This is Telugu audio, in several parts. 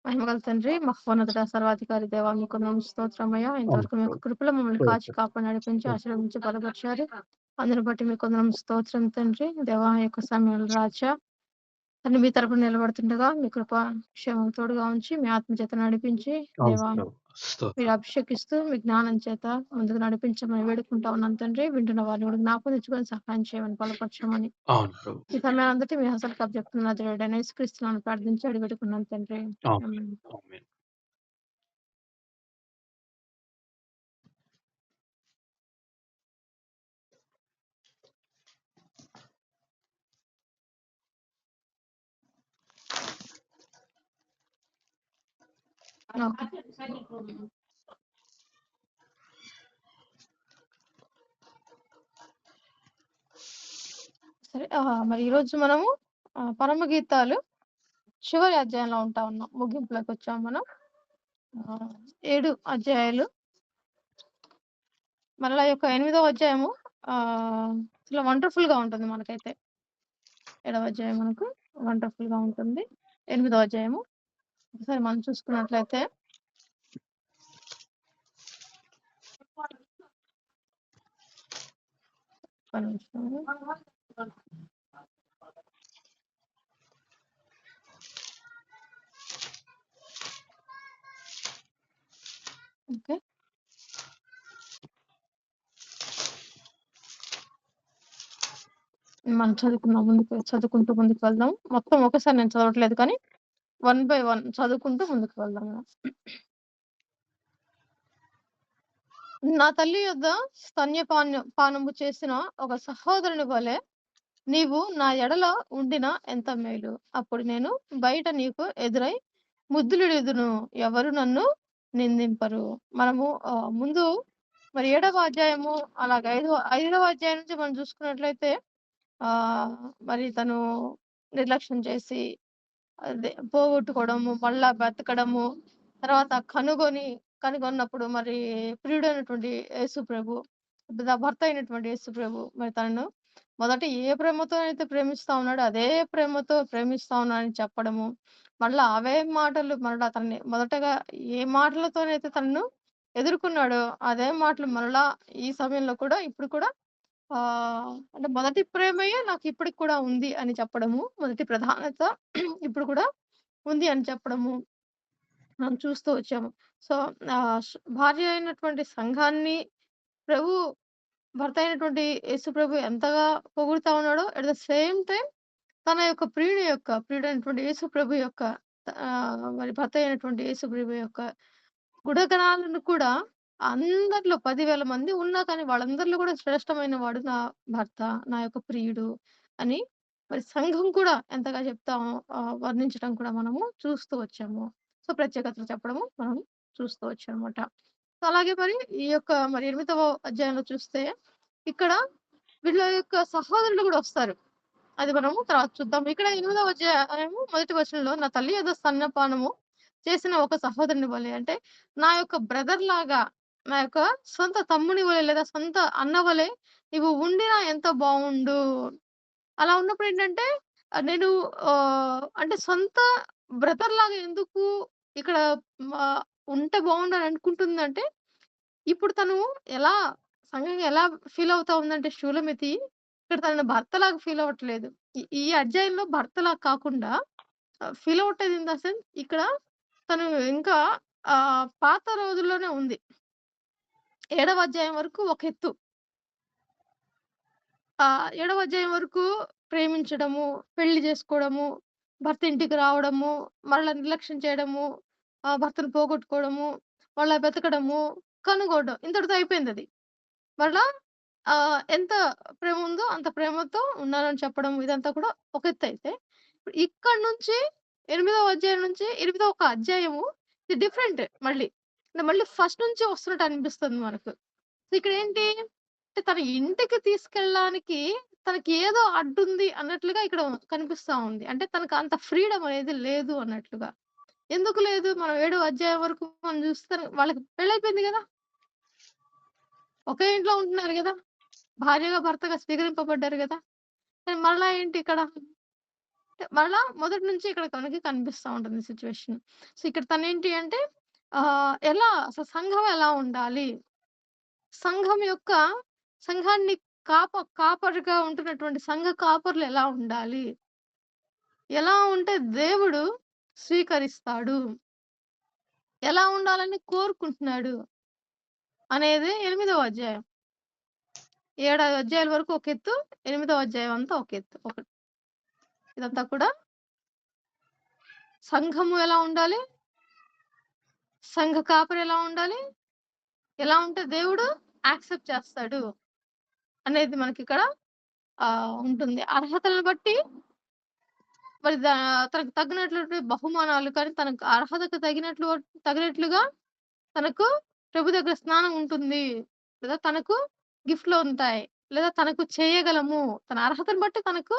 మహిమగల తండ్రి, మహోన్నతుడ, సర్వాధికారి దేవా మీకు వందనములు స్తోత్రమయ్యా. అవును ఇంతవరకు మీ యొక్క ప్రభు. కృపలో మమ్మల్ని కాచి స్తోత్రం. కాపాడి నడిపించి స్తోత్రం. ఆశీర్వదించి బలపరిచారు. అందుని బట్టి మీకు వందనములు స్తోత్రం తండ్రి. దేవా ఈ యొక్క సమయంలో రాజా తండ్రి మీ తరపున నిలబడుతుండగా మీ కృప క్షేమం తోడుగా ఉంచి మీ ఆత్మ చేత నడిపించి అవును దేవా ప్రభు. మీరు స్తోత్రం. అభిషేకిస్తూ మీ జ్ఞానం చేత ముందుకు నడిపించమని వేడుకుంటా ఉన్నాను తండ్రి. వింటున్న వారిని కూడా జ్ఞాపకం తెచ్చుకొని సహాయం చేయమని బలపరచమని అవును ప్రభు. ఈ సమయం అంతటి మీ హస్తలకు అప్పచెప్తున్న నజరేయుడైన యేసుక్రీస్తునామమున ప్రార్థించి అడిగి వేడుకున్నాను తండ్రి. ఆమేన్. ఆమేన్. ఆమేన్. ఓకే. సరే మరి ఈరోజు మనము పరమ గీతాలు చివరి అధ్యాయంలో ఉంటా ఉన్నాం. ముగింపులోకి వచ్చాం మనం. 7 అధ్యాయాలు. మరలా ఈ యొక్క 8వ అధ్యాయము చాలా వండర్‌ఫుల్ గా ఉంటుంది మనకైతే. 7వ అధ్యాయం మనకు వండర్‌ఫుల్ గా ఉంటుంది. 8వ అధ్యాయము. ఒకసారి మనం చూసుకున్నట్లయితే ఒక్క నిమిషం. ఓకే. మనం చదువుకుంటూ ముందుకు వెళ్దాం. మొత్తం ఒకేసారి నేను చదవట్లేదు కానీ 1 బై 1 చదువుకుంటూ ముందుకు వెళ్దాం మనం. నా తల్లి యొద్ద పానము చేసిన ఒక సహోదరుని వలె నీవు నా ఎడల ఉండిన ఎంత మేలు. అప్పుడు నేను బయట నీకు ఎదురై ముద్దులిడుదును. ఎవరు నన్ను నిందింపరు. మనము ముందు మరి 7వ అధ్యాయము అలాగే 5వ అధ్యాయం నుంచి మనం చూసుకున్నట్లయితే మరి తను నిర్లక్ష్యం చేసి అదే పోగొట్టుకోవడము, మళ్ళా బతకడము, తర్వాత కనుగొన్నప్పుడు మరి ప్రియుడైనటువంటి యేసు ప్రభు, భర్త అయినటువంటి యేసు ప్రభు మరి తనను మొదట ఏ ప్రేమతో అయితే ప్రేమిస్తా ఉన్నాడో అదే ప్రేమతో ప్రేమిస్తా ఉన్నానని చెప్పడము. మళ్ళా అవే మాటలు మరలా తనని మొదటగా ఏ మాటలతోనైతే తనను ఎదుర్కొన్నాడో అదే మాటలు మరలా ఈ సమయంలో కూడా ఇప్పుడు కూడా అంటే మొదటి ప్రేమయే నాకిప్పటికి కూడా ఉంది అని చెప్పడము. మొదటి ప్రధానత ఇప్పుడు కూడా ఉంది అని చెప్పడము మనం చూస్తూ వచ్చాము. సో, భార్య అయినటువంటి సంఘాన్ని ప్రభు భర్త అయినటువంటి యేసు ప్రభు ఎంతగా పొగుడుతా ఉన్నాడో, అట్ ద సేమ్ టైమ్ తన యొక్క ప్రియుడైనటువంటి యేసు ప్రభు యొక్క మరి భర్త అయినటువంటి యేసు ప్రభు యొక్క గుణగణాలను కూడా అందరిలో 10,000 మంది ఉన్నా కానీ వాళ్ళందరిలో కూడా శ్రేష్టమైన వాడు నా భర్త, నా యొక్క ప్రియుడు అని మరి సంఘం కూడా ఎంతగా వర్ణించడం కూడా మనము చూస్తూ వచ్చాము. సో, ప్రత్యేకతలు చెప్పడము మనం చూస్తూ వచ్చామన్నమాట. సో, అలాగే మరి ఈ యొక్క మరి 8వ అధ్యాయంలో చూస్తే ఇక్కడ వీళ్ళ యొక్క సహోదరులు కూడా వస్తారు. అది మనము తర్వాత చూద్దాం. ఇక్కడ 8వ అధ్యాయము మొదటి వచనంలో నా తల్లి యొద్ద స్తన్యపానము చేసిన ఒక సహోదరుని వలె అంటే నా యొక్క బ్రదర్ లాగా, నా యొక్క సొంత తమ్ముని వలె లేదా సొంత అన్న వలె నీవు ఉండినా ఎంత బావుండు. అలా ఉన్నప్పుడేంటంటే నేను అంటే సొంత బ్రదర్ లాగా ఎందుకు ఇక్కడ ఆహ్, ఉంటే బావుండని అనుకుంటుందంటే, ఇప్పుడు తను ఎలా సంఘంగా ఎలా ఫీల్ అవుతా ఉందంటే షూలమితి, ఇక్కడ తనని భర్తలాగా ఫీల్ అవ్వట్లేదు. ఈ ఈ అధ్యాయంలో భర్తలాగా కాకుండా ఫీల్ అవ్వట్లేదు ఇన్ ద సెన్స్ ఇక్కడ తను ఇంకా పాత రోజుల్లోనే ఉంది. 7వ అధ్యాయం వరకు ఒక ఎత్తు. 7వ అధ్యాయం వరకు ప్రేమించడము, పెళ్లి చేసుకోవడము, భర్త ఇంటికి రావడము, మరలా నిర్లక్ష్యం చేయడము, భర్తను పోగొట్టుకోవడము, మళ్ళా బతకడము, కనుగొనడం ఇంతటితో అయిపోయిందది. మరలా ఎంత ప్రేమ ఉందో అంత ప్రేమతో ఉన్నానని చెప్పడం ఇదంతా కూడా ఒక ఎత్తయితే, ఇక్కడి నుంచి 8వ అధ్యాయం నుంచి 8వ ఒక అధ్యాయము ఇది డిఫరెంట్ మళ్ళీ. అంటే మళ్ళీ ఫస్ట్ నుంచి వస్తున్నట్టు అనిపిస్తుంది మనకు. సో, ఇక్కడేంటి అంటే తన ఇంటికి తీసుకెళ్ళడానికి తనకి ఏదో అడ్డుంది అన్నట్లుగా ఇక్కడ కనిపిస్తా ఉంది. అంటే తనకు అంత ఫ్రీడమ్ అనేది లేదు అన్నట్లుగా. ఎందుకు లేదు? మనం 7వ అధ్యాయం వరకు మనం చూస్తే వాళ్ళకి పెళ్లయిపోయింది గదా! ఒకే ఇంట్లో ఉంటున్నారు గదా! భార్యగా, భర్తగా స్వీకరింపబడ్డారు గదా! కానీ మరలా ఏంటి ఇక్కడ? మరలా మొదటి నుంచి ఇక్కడ మనకి కనిపిస్తా ఉంటుంది సిట్యుయేషన్. సో, ఇక్కడ తనేంటి అంటే ఎలా అసలు సంఘం ఎలా ఉండాలి? సంఘం యొక్క సంఘాన్ని కాపరిగా ఉంటున్నటువంటి సంఘ కాపరులు ఎలా ఉండాలి? ఎలా ఉంటే దేవుడు స్వీకరిస్తాడు? ఎలా ఉండాలని కోరుకుంటున్నాడు? అనేది 8వ అధ్యాయం. 7 అధ్యాయాల వరకు ఒక ఎత్తు, 8వ అధ్యాయం అంతా ఒక ఎత్తు. ఇదంతా కూడా సంఘము ఎలా ఉండాలి? సంఘ కాపరి ఎలా ఉండాలి? ఎలా ఉంటే దేవుడు యాక్సెప్ట్ చేస్తాడు అనేది మనకిక్కడ ఉంటుంది. అర్హతలను బట్టి మరి తనకు తగినటువంటి బహుమానాలు కానీ, తనకు అర్హతకు తగినట్లుగా తనకు ప్రభు దగ్గర స్నానం ఉంటుంది. లేదా తనకు గిఫ్ట్‌లు ఉంటాయి. లేదా తనకు చేయగలము. తన అర్హతను బట్టి తనకు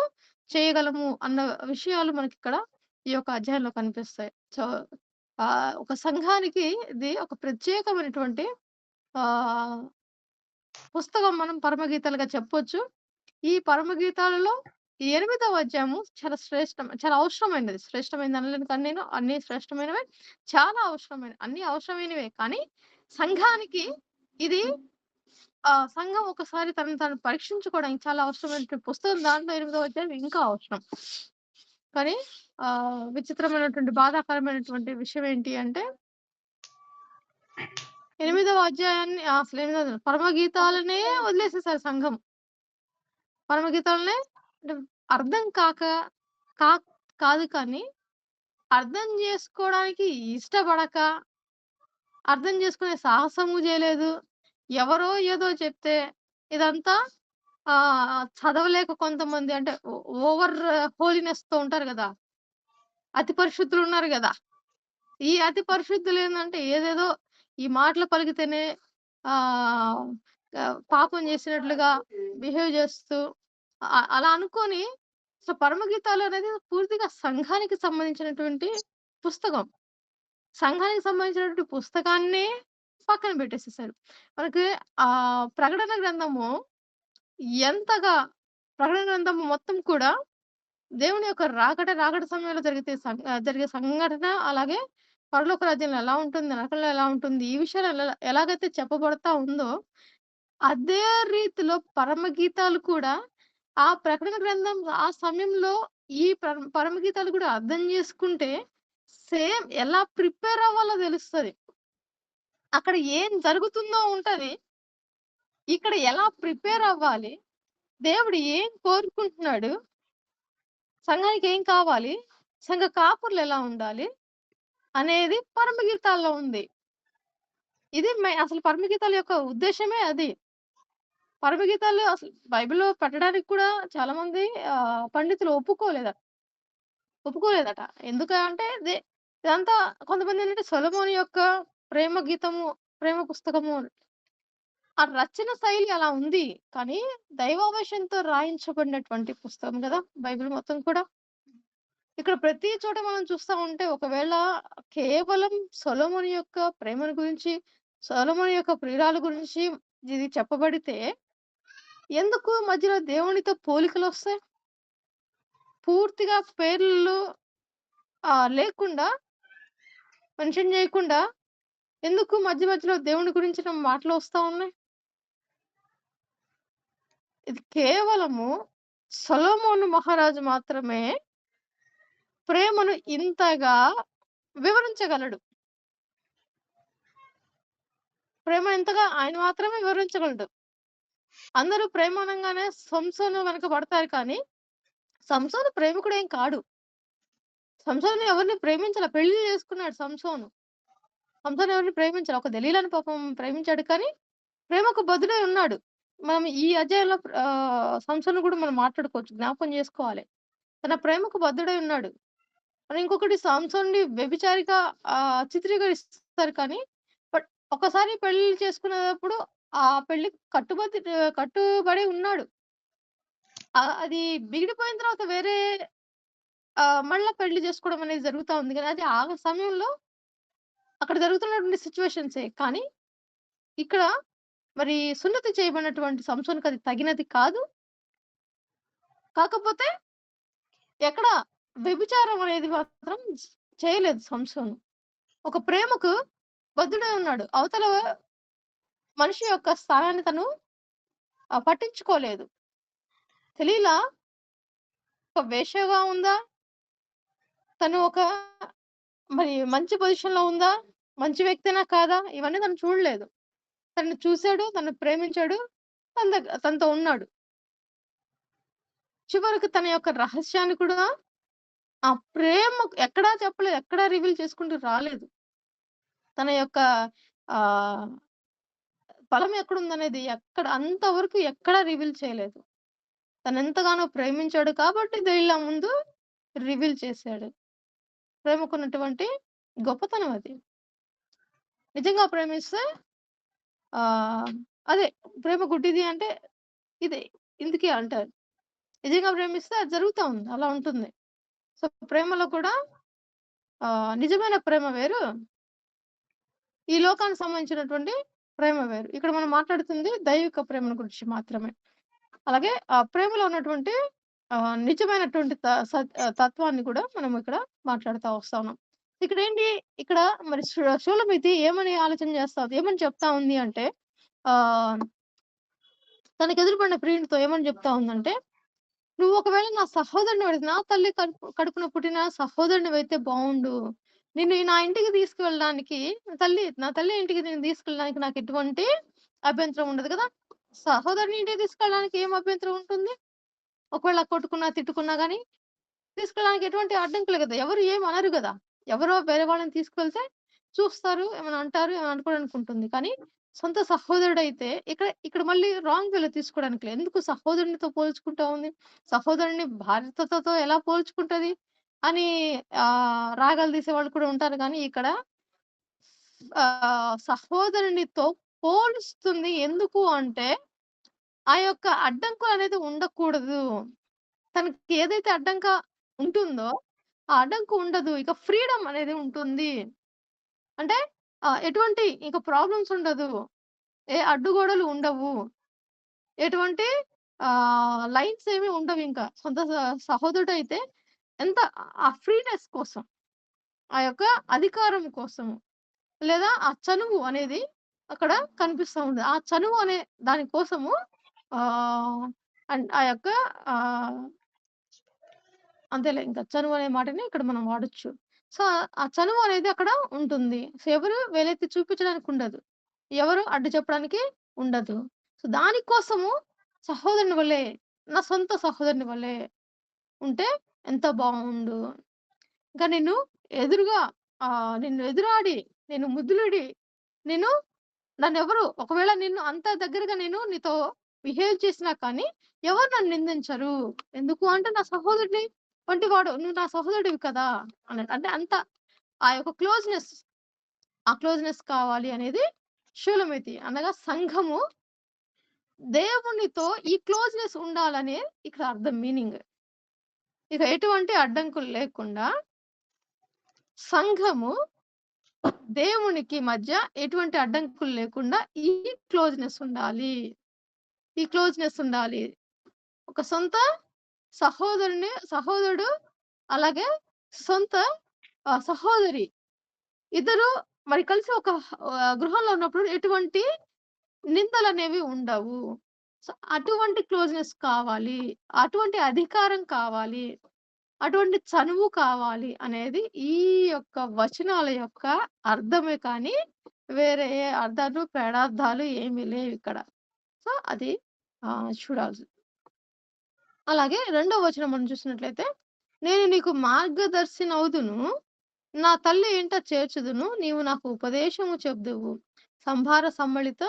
చేయగలము అన్న విషయాలు మనకిక్కడ ఈ యొక్క అధ్యాయంలో కనిపిస్తాయి. సో, ఒక సంఘానికి ఇది ఒక ప్రత్యేకమైనటువంటి ఆహ్, పుస్తకం మనం పరమగీతాలుగా చెప్పొచ్చు. ఈ పరమగీతాలలో 8వ అధ్యాయము చాలా అవసరమైనది. శ్రేష్టమైనది అనలేను కానీ నేను అన్ని శ్రేష్టమైనవే. చాలా అవసరమైనవి. అన్నీ అవసరమైనవే. కానీ సంఘానికి ఇది సంఘం ఒకసారి తనను తాను పరీక్షించుకోవడానికి చాలా అవసరమైనటువంటి పుస్తకం. దాంట్లో 8వ అధ్యాయం ఇంకా అవసరం. కానీ విచిత్రమైనటువంటి బాధాకరమైనటువంటి విషయం ఏంటి అంటే 8వ అధ్యాయాన్ని అసలు 8వ పరమగీతాలనే వదిలేసేసారు సంఘం. పరమగీతాలనే అంటే అర్థం కా కాదు కానీ, అర్థం జేసుకోవడానికి ఇష్టపడక, అర్థం జేసుకునే సాహసము జేయలేదు. ఎవరో ఏదో చెప్తే ఇదంతా చదవలేక కొంతమంది అంటే ఓవర్ హోలీనెస్‌తో ఉంటారు గదా! అతి పరిశుద్ధులున్నారు గదా! ఈ అతి పరిశుద్ధులేందంటే ఏదేదో ఈ మాటలు పలికితేనే ఆహ్, పాపం జేసినట్లుగా బిహేవ్ జేస్తూ అలా అనుకోని పరమగీతాలనేది పూర్తిగా సంఘానికి సంబంధించినటువంటి పుస్తకం. సంఘానికి సంబంధించినటువంటి పుస్తకాన్నే పక్కన పెట్టేసేసారు. మనకి ప్రకటన గ్రంథము ఎంతగా ప్రకటన గ్రంథము మొత్తం కూడా దేవుని యొక్క రాకడ సమయంలో జరిగే సంఘటన, అలాగే పరలోక రాజ్యంలో ఎలా ఉంటుంది? నరకంలో ఎలా ఉంటుంది? ఈ విషయాలు ఎలాగైతే చెప్పబడతా ఉందో, అదే రీతిలో పరమగీతాలు కూడా ఆ ప్రకటన గ్రంథం ఆ సమయంలో ఈ పరమగీతాలు కూడా అర్థం చేసుకుంటే, సేమ్ ఎలా ప్రిపేర్ అవ్వాలో తెలుస్తది. అక్కడ ఏం జరుగుతుందో ఉంటది. ఇక్కడ ఎలా ప్రిపేర్ అవ్వాలి? దేవుడు ఏం కోరుకుంటున్నాడు? సంఘానికి ఏం కావాలి? సంఘ కాపురులు ఎలా ఉండాలి? అనేది పరమగీతాల్లో ఉంది. ఇది అసలు పరమగీతాల యొక్క ఉద్దేశ్యమే అది. పరమగీతాలు అసలు బైబిల్‌లో పెట్టడానికి కూడా చాలామంది పండితులు ఒప్పుకోలేదట. ఎందుకంటే ఇదంతా కొంతమందేంటంటే సొలొమోను యొక్క ప్రేమ గీతము, ప్రేమ పుస్తకము ఆ రచన శైలి అలా ఉంది. కానీ దైవావేశంతో రాయించబడినటువంటి పుస్తకం గదా! బైబిల్ మొత్తం కూడా. ఇక్కడ ప్రతి చోట మనం చూస్తా ఉంటే ఒకవేళ కేవలం సొలొమోను యొక్క ప్రేమను గురించి, సొలొమోను యొక్క ప్రియురాలు గురించి ఇది చెప్పబడితే, ఎందుకు మధ్యలో దేవునితో పోలికలొస్తాయి? పూర్తిగా పేర్లు లేకుండా మెన్షన్ జేయకుండా ఎందుకు మధ్యలో దేవుని గురించిన మాటలు వస్తా ఉన్నాయి? ఇది కేవలము సొలొమోను మహారాజు మాత్రమే ప్రేమను ఇంతగా వివరించగలడు. ప్రేమ ఎంతగా ఆయన మాత్రమే వివరించగలడు. అందరూ ప్రేమ అనంగానే సంసోను వెనక పడతారు కానీ, సంసోను ప్రేమికుడేం కాడు. సంసోను ఎవరిని ప్రేమించల. పెళ్లి చేసుకున్నాడు సంసోను. సంసోను ఎవరిని ప్రేమించల. ఒక దెలీలాని పాపం ప్రేమించాడు కానీ, ప్రేమకు బద్ధుడై ఉన్నాడు. మనం ఈ అధ్యాయంలో సంసోను కూడా మనం మాట్లాడుకోవచ్చు. జ్ఞాపకం చేసుకోవాలి. తన ప్రేమకు బద్ధుడై ఉన్నాడు. మరి ఇంకొకటి సంసోన్‌ని వ్యభిచారిగా చిత్రీకరిస్తారు కానీ, బట్ ఒకసారి పెళ్లి చేసుకునేటప్పుడు ఆ పెళ్లికి కట్టుబడి ఉన్నాడు. అది బిగిడిపోయిన తర్వాత వేరే మళ్ళా పెళ్లి చేసుకోవడం అనేది జరుగుతా ఉంది గానీ, అది ఆ సమయంలో అక్కడ జరుగుతున్నటువంటి సిట్యుయేషన్సే. కానీ, ఇక్కడ మరి సున్నతి చేయబడినటువంటి సంసోన్‌కి అది తగినది కాదు. కాకపోతే ఎక్కడ వ్యభిచారం అనేది మాత్రం చేయలేదు సంసోను. ఒక ప్రేమకు బద్ధుడై ఉన్నాడు. అవతల మనిషి యొక్క స్థానాన్ని తను పట్టించుకోలేదు. తెలియలా ఒక వేశ్యగా ఉందా? తను ఒక మరి మంచి పొజిషన్‌లో ఉందా? మంచి వ్యక్తేనా కాదా? ఇవన్నీ తను చూడలేదు. తనని చూసాడు, తనని ప్రేమించాడు, తనతో ఉన్నాడు. చివరికి తన యొక్క రహస్యాన్ని కూడా ఆ ప్రేమ ఎక్కడా చెప్పలేదు. ఎక్కడా రివీల్ చేసుకుంటూ రాలేదు. తన యొక్క ఆహ్, బలం ఎక్కడుందనేది అంతవరకు ఎక్కడా రివీల్ చేయలేదు. తనెంతగానో ప్రేమించాడు కాబట్టి దెలీలా ముందు రివీల్ చేసాడు. ప్రేమకున్నటువంటి గొప్పతనం అది. నిజంగా ప్రేమిస్తే ఆహ్, అదే ప్రేమ గుడ్డిది అంటే ఇదే. ఇందుకే అంటారు. నిజంగా ప్రేమిస్తే అది జరుగుతా ఉంది. అలా ఉంటుంది. సో, ప్రేమలో కూడా నిజమైన ప్రేమ వేరు. ఈ లోకానికి సంబంధించినటువంటి ప్రేమ వేరు. ఇక్కడ మనం మాట్లాడుతుంది దైవిక ప్రేమను గురించి మాత్రమే. అలాగే ఆ ప్రేమలో ఉన్నటువంటి నిజమైనటువంటి తత్వాన్ని కూడా మనం ఇక్కడ మాట్లాడుతా వస్తా ఉన్నాం. ఇక్కడేంటి ఇక్కడ మరి షూలమితి ఏమని ఆలోచన చేస్తా ఏమని చెప్తా ఉంది అంటే ఆహ్, తనకెదురుపడిన ప్రియునితో ఏమని చెప్తా ఉందంటే, "నువ్వు ఒకవేళ నా సహోదరునివైతే నా తల్లి కడుపున పుట్టిన సహోదరునివైతే బావుండు. నిన్ను నా ఇంటికి తీసుకువెళ్ళడానికి నా తల్లి ఇంటికి నిన్ను తీసుకెళ్ళడానికి నాకు ఎటువంటి అభ్యంతరం ఉండదు కదా! సహోదరుని ఇంటికి తీసుకెళ్ళడానికి ఏం అభ్యంతరం ఉంటుంది? ఒకవేళ కొట్టుకున్నా, తిట్టుకున్నా గాని తీసుకెళ్ళడానికి ఎటువంటి అడ్డంకులు కదా! ఎవరు ఏమి అనరు గదా! ఎవరో వేరే వాళ్ళని తీసుకెళ్తే చూస్తారు, ఏమైనా అంటారు, ఏమైనా అనుకోవడానికి ఉంటుంది. కానీ సొంత సహోదరుడైతే ఇక్కడ ఇక్కడ మళ్ళీ రాంగ్ వేలో తీసుకోవడానికి లేదు. ఎందుకు సహోదరునితో పోల్చుకుంటా ఉంది? సహోదరుని భార్యతో ఎలా పోల్చుకుంటది? అని రాగాలు తీసేవాళ్ళు కూడా ఉంటారు గానీ ఇక్కడ సహోదరునితో పోలుస్తుంది. ఎందుకు అంటే ఆ యొక్క అడ్డంకులనేది ఉండకూడదు. తనకి ఏదైతే అడ్డంక ఉంటుందో, ఆ అడ్డంకు ఉండదు. ఇక ఫ్రీడమ్ అనేది ఉంటుంది. అంటే ఎటువంటి ఇంక ప్రాబ్లమ్స్ ఉండదు. ఏ అడ్డుగోడలు ఉండవు. ఎటువంటి లైన్స్ ఏమి ఉండవింక. సొంత సహోదరుడైతే ఎంత ఆ ఫ్రీనెస్ కోసం, ఆ యొక్క అధికారం కోసము, లేదా ఆ చనువు అనేది అక్కడ కనిపిస్తా ఉంది. ఆ చనువు అనే దాని కోసము ఆహ్, ఆ యొక్క ఆహ్ అంతేలే ఇంకా చనువు అనే మాటని ఇక్కడ మనం వాడొచ్చు. సో, ఆ చనువు అనేది అక్కడ ఉంటుంది. సో, ఎవరు వేలెత్తి చూపించడానికి ఉండదు. ఎవరు అడ్డు చెప్పడానికి ఉండదు. సో, దాని కోసము సహోదరుని వలె, నా సొంత సహోదరుని వలె ఉంటే ఎంత బావుండు. ఇంకా ఎదురుగా నిన్ను ఎదురాడి, ముద్దులుడి, నేను నన్నెవరు ఒకవేళ అంత దగ్గరగా నీతో బిహేవ్ చేసినా కానీ ఎవరు నన్ను నిందించరు. ఎందుకు అంటే నా సహోదరుడిని వంటివాడు. నువ్వు నా సహోదరుడివి కదా! అన్నట్టు. అంటే అంత ఆ యొక్క ఆ క్లోజ్‌నెస్ కావాలి అనేది షూలమితి. అనగా సంఘము దేవునితో ఈ క్లోజ్‌నెస్ ఉండాలనే ఇక్కడ అర్థం మీనింగ్. ఇక ఎటువంటి అడ్డంకులు లేకుండా సంఘము దేవునికి మధ్య ఎటువంటి అడ్డంకులు లేకుండా ఈ క్లోజ్‌నెస్ ఉండాలి. ఈ క్లోజ్‌నెస్ ఉండాలి. ఒక సొంత సహోదరుడు అలాగే సొంత సహోదరి ఇద్దరు మరి కలిసి ఒక గృహంలో ఉన్నప్పుడు ఎటువంటి నిందలనేవి ఉండవు. సో, అటువంటి క్లోజ్‌నెస్ కావాలి. అటువంటి అధికారం కావాలి. అటువంటి చనువు కావాలి అనేది ఈ యొక్క వచనాల యొక్క అర్థమే కానీ వేరే ఏ అర్థాలు, పెడార్థాలు ఏమి లేవిక్కడ. సో, అది చూడాల్సింది. అలాగే రెండో వచనం మనం చూసినట్లయితే, "నేను నీకు మార్గదర్శినౌదును. నా తల్లి ఇంట చేర్చుదును. నీవు నాకు ఉపదేశము చెప్దువు. సంభార సమ్మళిత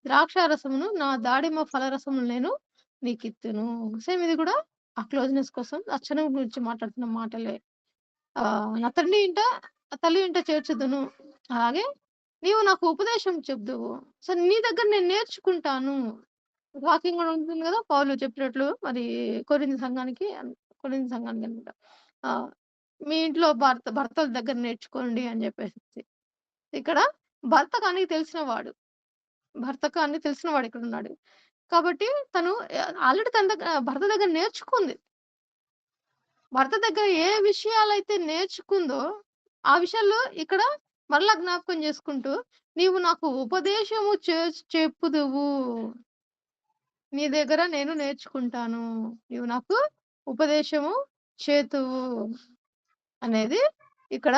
ద్రాక్షారసమును, నా దాడిమ ఫలరసమును నేను నీకిత్తును." సేమ్ ఇది కూడా ఆ క్లోజ్‌నెస్ కోసం ఆ చనువు గురించి మాట్లాడుతున్న మాటలే. నా తల్లి ఇంట చేర్చుదును. అలాగే నీవు నాకు ఉపదేశం చెప్దువు. సో, నీ దగ్గర నేను నేర్చుకుంటాను. వాక్యం గూడా ఉంటుంది గదా! పౌలు చెప్పినట్లు మరి కొరింథీ సంఘానికనుకుంటా. ఆహ్, మీ ఇంట్లో భర్తల దగ్గర నేర్చుకోండి అని జెప్పేసేసి. ఇక్కడ భర్తకు అన్నీ తెలిసిన వాడు. భర్తకు అన్నీ తెలిసిన వాడు ఇక్కడున్నాడు. కాబట్టి తను ఆల్రెడీ తన భర్త దగ్గర నేర్చుకుంది. భర్త దగ్గర ఏ విషయాలైతే నేర్చుకుందో, ఆ విషయాల్లో ఇక్కడ మరలా జ్ఞాపకం చేసుకుంటూ, "నీవు నాకు ఉపదేశము చెప్పుదువు. నీ దగ్గర నేను నేర్చుకుంటాను. నీవు నాకు ఉపదేశము చేతువు" అనేది ఇక్కడ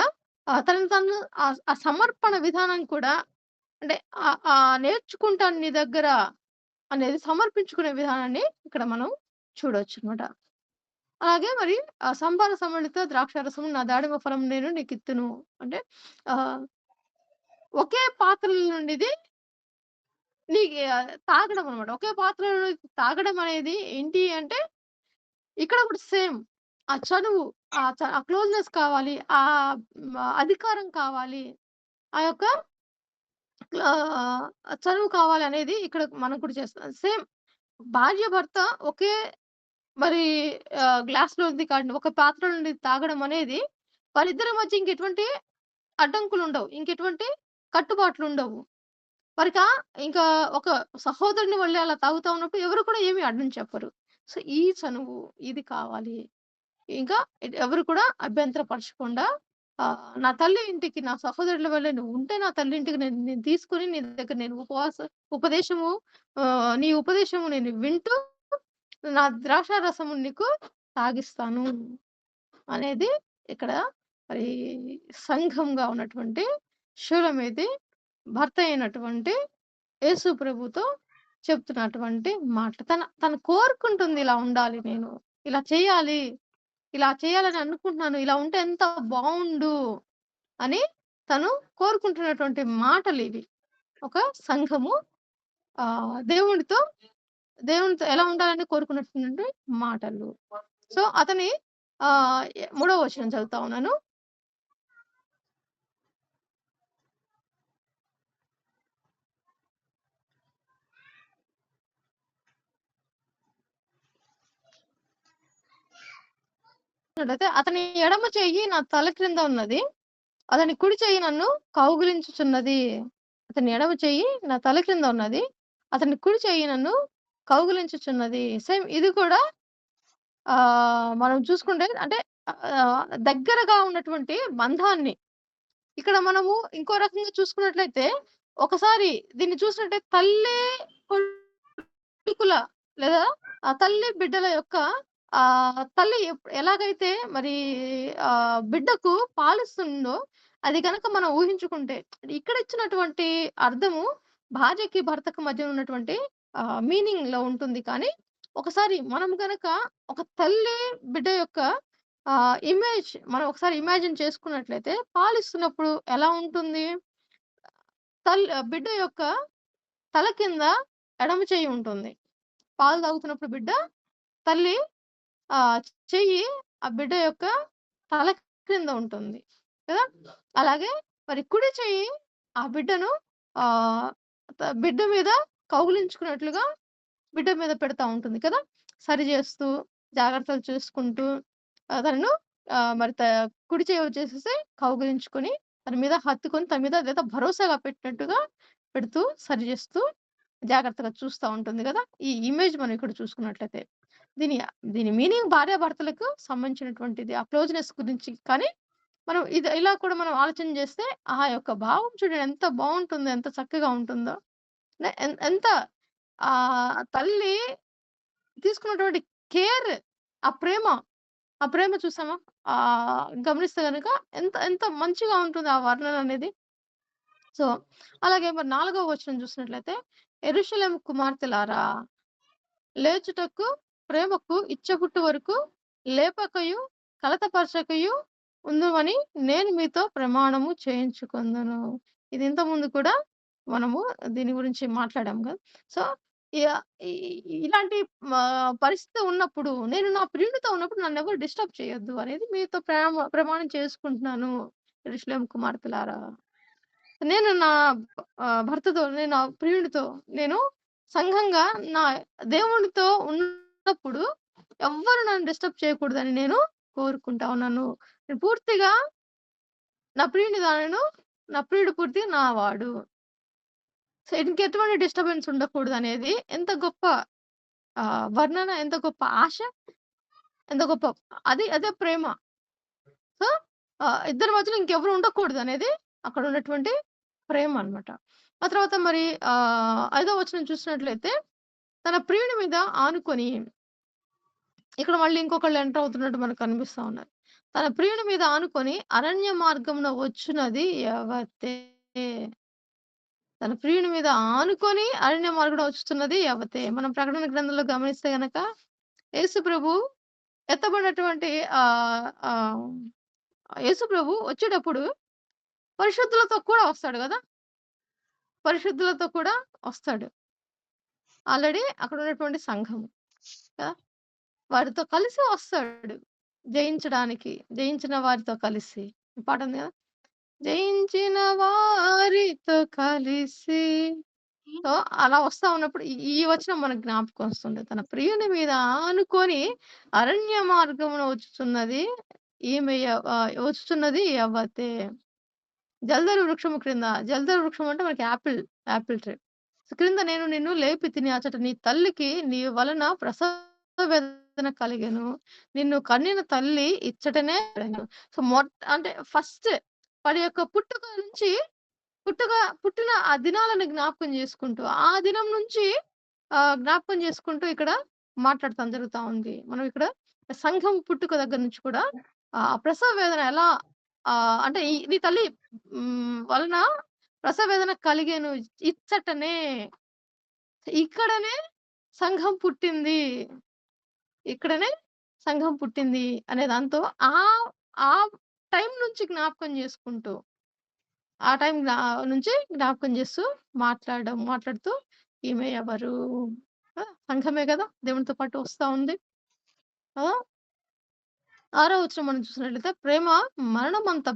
తనను తను ఆ సమర్పణ విధానం కూడా అంటే నేర్చుకుంటాను నీ దగ్గర అనేది సమర్పించుకునే విధానాన్ని ఇక్కడ మనం చూడొచ్చనమాట. అలాగే మరి సంభార సమ్మిళిత ద్రాక్షారసము నా దాడిమ ఫలం నేను నీకిత్తును. అంటే ఆహ్, ఒకే పాత్రలో నుండిది తాగడం అన్నమాట. ఒకే పాత్రలో నుండి తాగడం అనేది ఏంటి అంటే, ఇక్కడ కూడా సేమ్. ఆ చనువు, ఆ క్లోజ్‌నెస్ కావాలి. అధికారం కావాలి. ఆ యొక్క చనువు కావాలనేది ఇక్కడ మనం కూడా చేస్తాం. సేమ్ భార్య, భర్త ఒకే మరి గ్లాస్‌లోది కాండి ఒక పాత్ర నుండి తాగడం అనేది వాళ్ళిద్దరి మధ్య ఇంకెటువంటి అడ్డంకులుండవు. ఇంకెటువంటి కట్టుబాట్లుండవు. మరిక ఇంకా ఒక సహోదరుని వల్లే అలా తాగుతా ఉన్నప్పుడు ఎవరు కూడా ఏమి అడ్డం చెప్పరు. సో, ఈ చనువు ఇది కావాలి. ఇంకా ఎవరు కూడా అభ్యంతరపరచకుండా నా తల్లి ఇంటికి నా సహోదరుల వల్లే నువ్వుంటే నా తల్లి ఇంటికి నేను నేను తీసుకొని నీ దగ్గర నేను ఉపదేశము నీ ఉపదేశము నేను వింటూ నా ద్రాక్షారసము నీకు తాగిస్తాను అనేది ఇక్కడ మరి సంఘంగా ఉన్నటువంటి షూలమీది భర్త అయినటువంటి యేసు ప్రభుతో చెప్తున్నటువంటి మాట. తను కోరుకుంటుంది ఇలా ఉండాలి నేను. ఇలా చేయాలి. ఇలా చేయాలని అనుకుంటున్నాను. ఇలా ఉంటే ఎంత బావుండు అని తను కోరుకుంటున్నటువంటి మాటలివి. ఒక సంఘము దేవునితో దేవునితో ఎలా ఉండాలని కోరుకున్నటువంటి మాటలు. సో, అతని మూడవ వచనం చదువుతా ఉన్నాను. అతని ఎడమ చెయ్యి నా తల క్రింద ఉన్నది. అతని కుడి చెయ్యి నన్ను కౌగిలించుచున్నది. అతని ఎడమ చెయ్యి నా తల క్రింద ఉన్నది. అతని కుడి చెయ్యి నన్ను కౌగిలించుచున్నది. సేమ్ ఇది కూడా మనం చూసుకుంటే అంటే దగ్గరగా ఉన్నటువంటి బంధాన్ని ఇక్కడ మనము ఇంకో రకంగా చూసుకున్నట్లయితే ఒకసారి దీన్ని చూసినట్టయితే తల్లి కొడుకుల లేదా తల్లి బిడ్డల యొక్క తల్లి ఎలాగైతే మరి బిడ్డకు పాలిస్తుందో అది గనక మనం ఊహించుకుంటే ఇక్కడ ఇచ్చినటువంటి అర్థము భార్యకి, భర్తకు మధ్య ఉన్నటువంటి మీనింగ్‌లో ఉంటుంది. కానీ ఒకసారి మనం గనక ఒక తల్లి బిడ్డ యొక్క ఇమేజ్ మనం ఒకసారి ఇమాజిన్ చేసుకున్నట్లయితే పాలిస్తున్నప్పుడు ఎలా ఉంటుంది? బిడ్డ యొక్క తల కింద ఎడమ చెయ్యి ఉంటుంది. పాలు తాగుతున్నప్పుడు బిడ్డ తల్లి ఆహ్, చెయ్యి ఆ బిడ్డ యొక్క తల క్రింద ఉంటుంది కదా! అలాగే మరి కుడి చెయ్యి ఆ బిడ్డను ఆహ్, బిడ్డ మీద కౌగిలించుకున్నట్లుగా బిడ్డ మీద పెడతా ఉంటుంది కదా! సరి చేస్తూ, జాగ్రత్తలు చూసుకుంటూ తనను మరి కుడి చెయ్యి వచ్చేసేసి కౌగిలించుకొని, తన మీద హత్తుకొని, తన మీద అదేదో భరోసాగా పెట్టినట్టుగా పెడుతూ, సరి చేస్తూ, జాగ్రత్తగా చూస్తా ఉంటుంది గదా! ఈ ఇమేజ్ మనం ఇక్కడ చూసుకున్నట్లయితే. దీని దీని మీనింగ్ భార్యాభర్తలకు సంబంధించినటువంటిది. ఆ క్లోజ్‌నెస్ గురించి. కానీ మనం ఇలా కూడా మనం ఆలోచన చేస్తే, ఆ యొక్క భావం చూడండి ఎంత బావుంటుందో, ఎంత చక్కగా ఉంటుందో. ఎంత తల్లి తీసుకున్నటువంటి కేర్, ఆ ప్రేమ, ఆ ప్రేమ చూసామా? గమనిస్తే గనక ఎంత ఎంత మంచిగా ఉంటుంది ఆ వర్ణన అనేది. సో, అలాగే మరి 4వ వచనం చూసినట్లయితే, యెరూషలేము కుమార్తెలారా లేచుటకు, ప్రేమకు ఇచ్చపుట్టు వరకు లేపకయు, కలతపరచకయు ఉందుమని నేను మీతో ప్రమాణము చేయించుకొందును. ఇది ఇంతకుముందు కూడా మనము దీని గురించి మాట్లాడాం గదా! సో, ఇగ ఇ ఇలాంటి పరిస్థితి ఉన్నప్పుడు, నేను నా ప్రియుడితో ఉన్నప్పుడు నన్నెవరు డిస్టర్బ్ చేయొద్దు అనేది మీతో ప్రమాణం చేసుకుంటున్నాను. యెరూషలేము కుమార్తెలారా. నేను నా భర్తతో, నేను నా ప్రియుడితో, నేను సంఘంగా నా దేవునితో ఉన్నప్పుడు ఎవ్వరు నన్ను డిస్టర్బ్ చేయకూడదని నేను కోరుకుంటా ఉన్నాను. నేను పూర్తిగా నా ప్రియుని దానను. నా ప్రియుడు పూర్తిగా నా వాడు. సో, ఇంకెటువంటి డిస్టర్బెన్స్ ఉండకూడదనేది ఎంత గొప్ప వర్ణన, ఎంత గొప్ప ఆశ. ఎంత గొప్ప అదే ప్రేమ. సో, ఇద్దరి మధ్యలో ఇంకెవరు ఉండకూడదనేది అక్కడున్నటువంటి ప్రేమనమాట. ఆ తర్వాత మరి ఐదో వచనం చూసినట్లయితే, తన ప్రియుని మీద ఆనుకొని ఇక్కడ మళ్ళీ ఇంకొకళ్ళు ఎంటర్ అవుతున్నట్టు మనకు కనిపిస్తా ఉన్నారు. తన ప్రియుని మీద ఆనుకొని అరణ్య మార్గమున వచ్చునది యవతే. తన ప్రియుని మీద ఆనుకొని అరణ్య మార్గంలో వచ్చుతున్నది యవతే. మనం ప్రకటన గ్రంథంలో గమనిస్తే గనక యేసు ప్రభు ఎత్తబడినటువంటి ఆహ్, ఆహ్, యేసు ప్రభు వచ్చేటప్పుడు పరిశుద్ధులతో కూడా వస్తాడు గదా! పరిశుద్ధులతో కూడా వస్తాడు. ఆల్రెడీ అక్కడున్నటువంటి సంఘం కదా! వారితో కలిసి వస్తాడు. జయించడానికి. జయించిన వారితో కలిసి. పాటుంది గదా! జయించిన వారితో కలిసి. సో, అలా వస్తా ఉన్నప్పుడు ఈ వచనం మనకు జ్ఞాపకం వస్తుంది. తన ప్రియుని మీద ఆనుకొని అరణ్య మార్గమున వచ్చుచున్నది వచ్చుచున్నది యవ్వతే. జల్దరు వృక్షము క్రింద జల్దరు వృక్షం అంటే మనకి యాపిల్ ట్రీ. క్రింద నేను నిన్ను లేపితిని అచట నీ తల్లికి నీ వలన ప్రసవ వేదన కలిగెను. నిన్ను కనిన తల్లి ఇచ్చటనే కలెను. సో, అంటే ఫస్ట్ వాడి యొక్క పుట్టుక నుంచి పుట్టిన ఆ దినాలను జ్ఞాపకం చేసుకుంటూ, ఆ దినం నుంచి జ్ఞాపకం చేసుకుంటూ ఇక్కడ మాట్లాడటం జరుగుతా ఉంది. మనం ఇక్కడ సంఘం పుట్టుక దగ్గర నుంచి కూడా ప్రసవ వేదన ఎలా అంటే నీ తల్లి వలన ప్రసవ వేదన కలిగెను ఇచ్చటనే. ఇక్కడనే సంఘం పుట్టింది. ఇక్కడనే సంఘం పుట్టింది అనే దాంతో ఆ టైం నుంచి జ్ఞాపకం చేసుకుంటూ ఆ టైం నుంచి జ్ఞాపకం చేస్తూ మాట్లాడుతూ ఈమె ఎవరు? సంఘమే గదా! దేవునితో పాటు వస్తా ఉంది. ఆ! ఆరో వచనం మనం చూసినట్లయితే ప్రేమ మరణమంత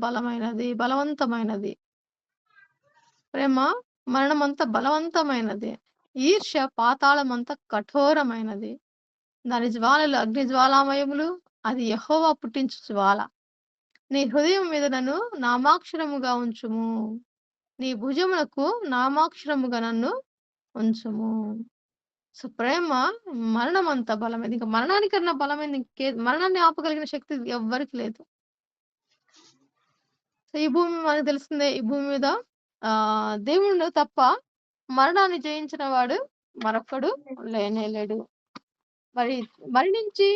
బలవంతమైనది. ప్రేమ మరణమంత బలవంతమైనది. ఈర్ష్య పాతాళమంత కఠోరమైనది. దాని జ్వాలలు అగ్ని జ్వాలామయములు. అది యెహోవా పుట్టించు జ్వాల. నీ హృదయం మీద నన్ను నామాక్షరముగా ఉంచుము. నీ భుజమునకు నామాక్షరముగా నన్ను ఉంచుము. సో, ప్రేమ మరణమంత బలమైనది. ఇంక మరణానికన్నా బలమైనది మరణాన్ని ఆపగలిగిన శక్తి ఎవ్వరికి లేదు. సో, ఈ భూమి మనకు తెలిసిందే. ఈ భూమి మీద దేవుడు తప్ప మరణాన్ని జయించిన వాడు మరొక్కడు లేనే లేడు. మరి మరణించి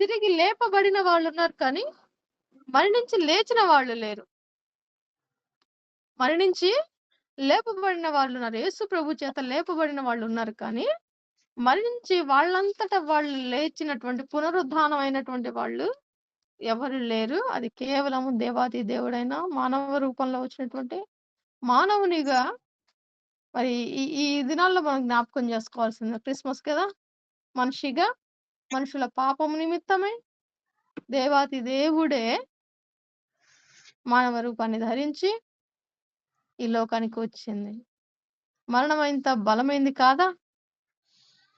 తిరిగి లేపబడిన వాళ్ళున్నారు కానీ, మరణించి లేచిన వాళ్ళు లేరు. మరణించి లేపబడిన వాళ్ళున్నారు. యేసు ప్రభు చేత లేపబడిన వాళ్ళున్నారు కానీ, మరణించి వాళ్ళంతట వాళ్ళు లేచినటువంటి పునరుద్ధానం అయినటువంటి వాళ్ళు ఎవరు లేరు. అది కేవలము దేవాతి దేవుడైన మానవ రూపంలో వచ్చినటువంటి మానవునిగా మరి ఈ దినాల్లో మనం జ్ఞాపకం చేసుకోవాల్సింది క్రిస్మస్ కదా! మనిషిగా మనుషుల పాపము నిమిత్తమై దేవాతి దేవుడే మానవ రూపాన్ని ధరించి ఈ లోకానికి వచ్చింది. మరణం ఇంత బలమైంది కాదా?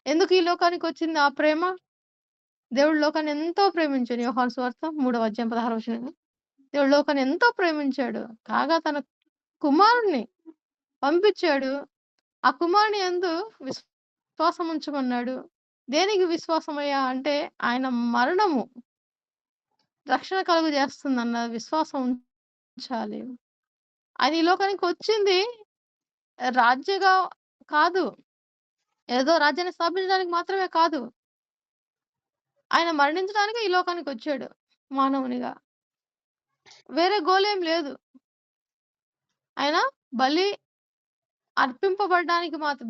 ఎందుకు ఈ లోకానికొచ్చింది ఆ ప్రేమ? దేవుడు లోకాన్ని ఎంతో ప్రేమించాడు. యోహాను సువార్త 3వ అధ్యాయం 16వ వచనం. దేవుడు లోకాన్ని ఎంతో ప్రేమించాడు. కాగా తన కుమారుడిని పంపించాడు. ఆ కుమారుని యందు విశ్వాసం ఉంచమన్నాడు. దేనికి విశ్వాసమయ్యా అంటే ఆయన మరణము రక్షణ కలుగజేస్తుందన్న విశ్వాసం ఉంచాలి. ఆయన ఈ లోకానికొచ్చింది రాజ్యగా కాదు. ఏదో రాజ్యాన్ని స్థాపించడానికి మాత్రమే కాదు. ఆయన మరణించడానికి ఈ లోకానికొచ్చాడు మానవునిగా. వేరే గోలేం లేదు. ఆయన బలి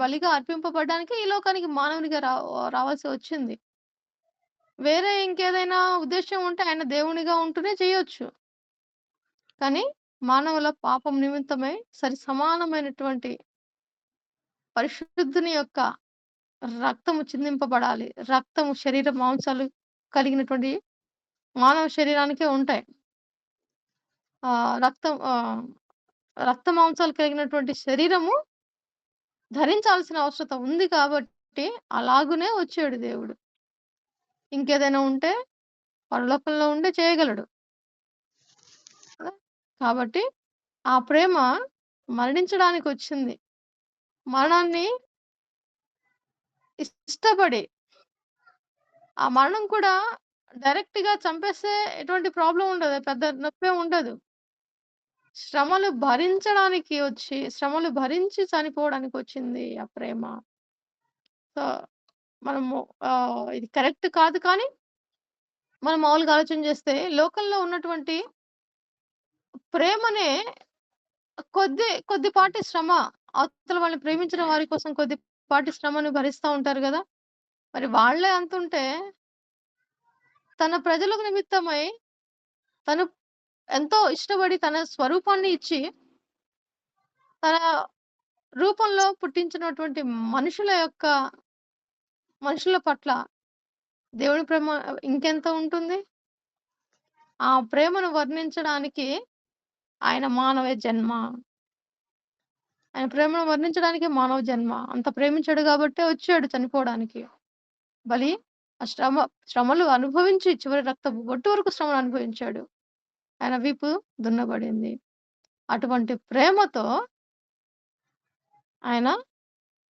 బలిగా అర్పింపబడడానికి ఈ లోకానికి మానవునిగా రావాల్సి వచ్చింది. వేరే ఇంకేదైనా ఉద్దేశ్యం ఉంటే ఆయన దేవునిగా ఉంటూనే చేయొచ్చు. కానీ మానవుల పాపం నిమిత్తమై సమానమైనటువంటి పరిశుద్ధుని యొక్క రక్తము చిందింపబడాలి. రక్తము శరీర మాంసాలు కలిగినటువంటి మానవ శరీరానికే ఉంటాయి. రక్త మాంసాలు కలిగినటువంటి శరీరము ధరించాల్సిన అవసరత ఉంది కాబట్టి అలాగునే వచ్చాడు దేవుడు. ఇంకేదైనా ఉంటే పరలోకంలో ఉండే చేయగలడు. కాబట్టి ఆ ప్రేమ మరణించడానికొచ్చింది. మరణాన్ని ఇష్టపడి ఆ మరణం కూడా డైరెక్ట్‌గా చంపేస్తే ఎటువంటి ప్రాబ్లమ్ ఉండదు. పెద్ద నొప్పేం ఉండదు. శ్రమలు భరించడానికి వచ్చి, శ్రమలు భరించి చనిపోవడానికొచ్చింది ఆ ప్రేమ. సో, మనము ఇది కరెక్ట్ కాదు కానీ, మనం మామూలుగా ఆలోచన చేస్తే లోకంలో ఉన్నటువంటి ప్రేమనే కొద్దిపాటి శ్రమ, అవతల వాళ్ళని ప్రేమించిన వారి కోసం కొద్దిపాటి శ్రమను భరిస్తా ఉంటారు గదా! మరి వాళ్ళే అంతుంటే, తన ప్రజలకు నిమిత్తమై తను ఎంతో ఇష్టపడి తన స్వరూపాన్ని ఇచ్చి, తన రూపంలో పుట్టించినటువంటి మనుషుల పట్ల దేవుని ప్రేమ ఇంకెంత ఉంటుంది? ఆ ప్రేమను వర్ణించడానికి ఆయన మానవ జన్మ. ఆయన ప్రేమను వర్ణించడానికే మానవ జన్మ. అంత ప్రేమించాడు గాబట్టే వచ్చాడు చనిపోవడానికి. బలి ఆ శ్రమలు అనుభవించి చివరి రక్తపు బొట్టు వరకు శ్రమలు అనుభవించాడు. ఆయన వీపు దున్నబడింది. అటువంటి ప్రేమతో ఆయన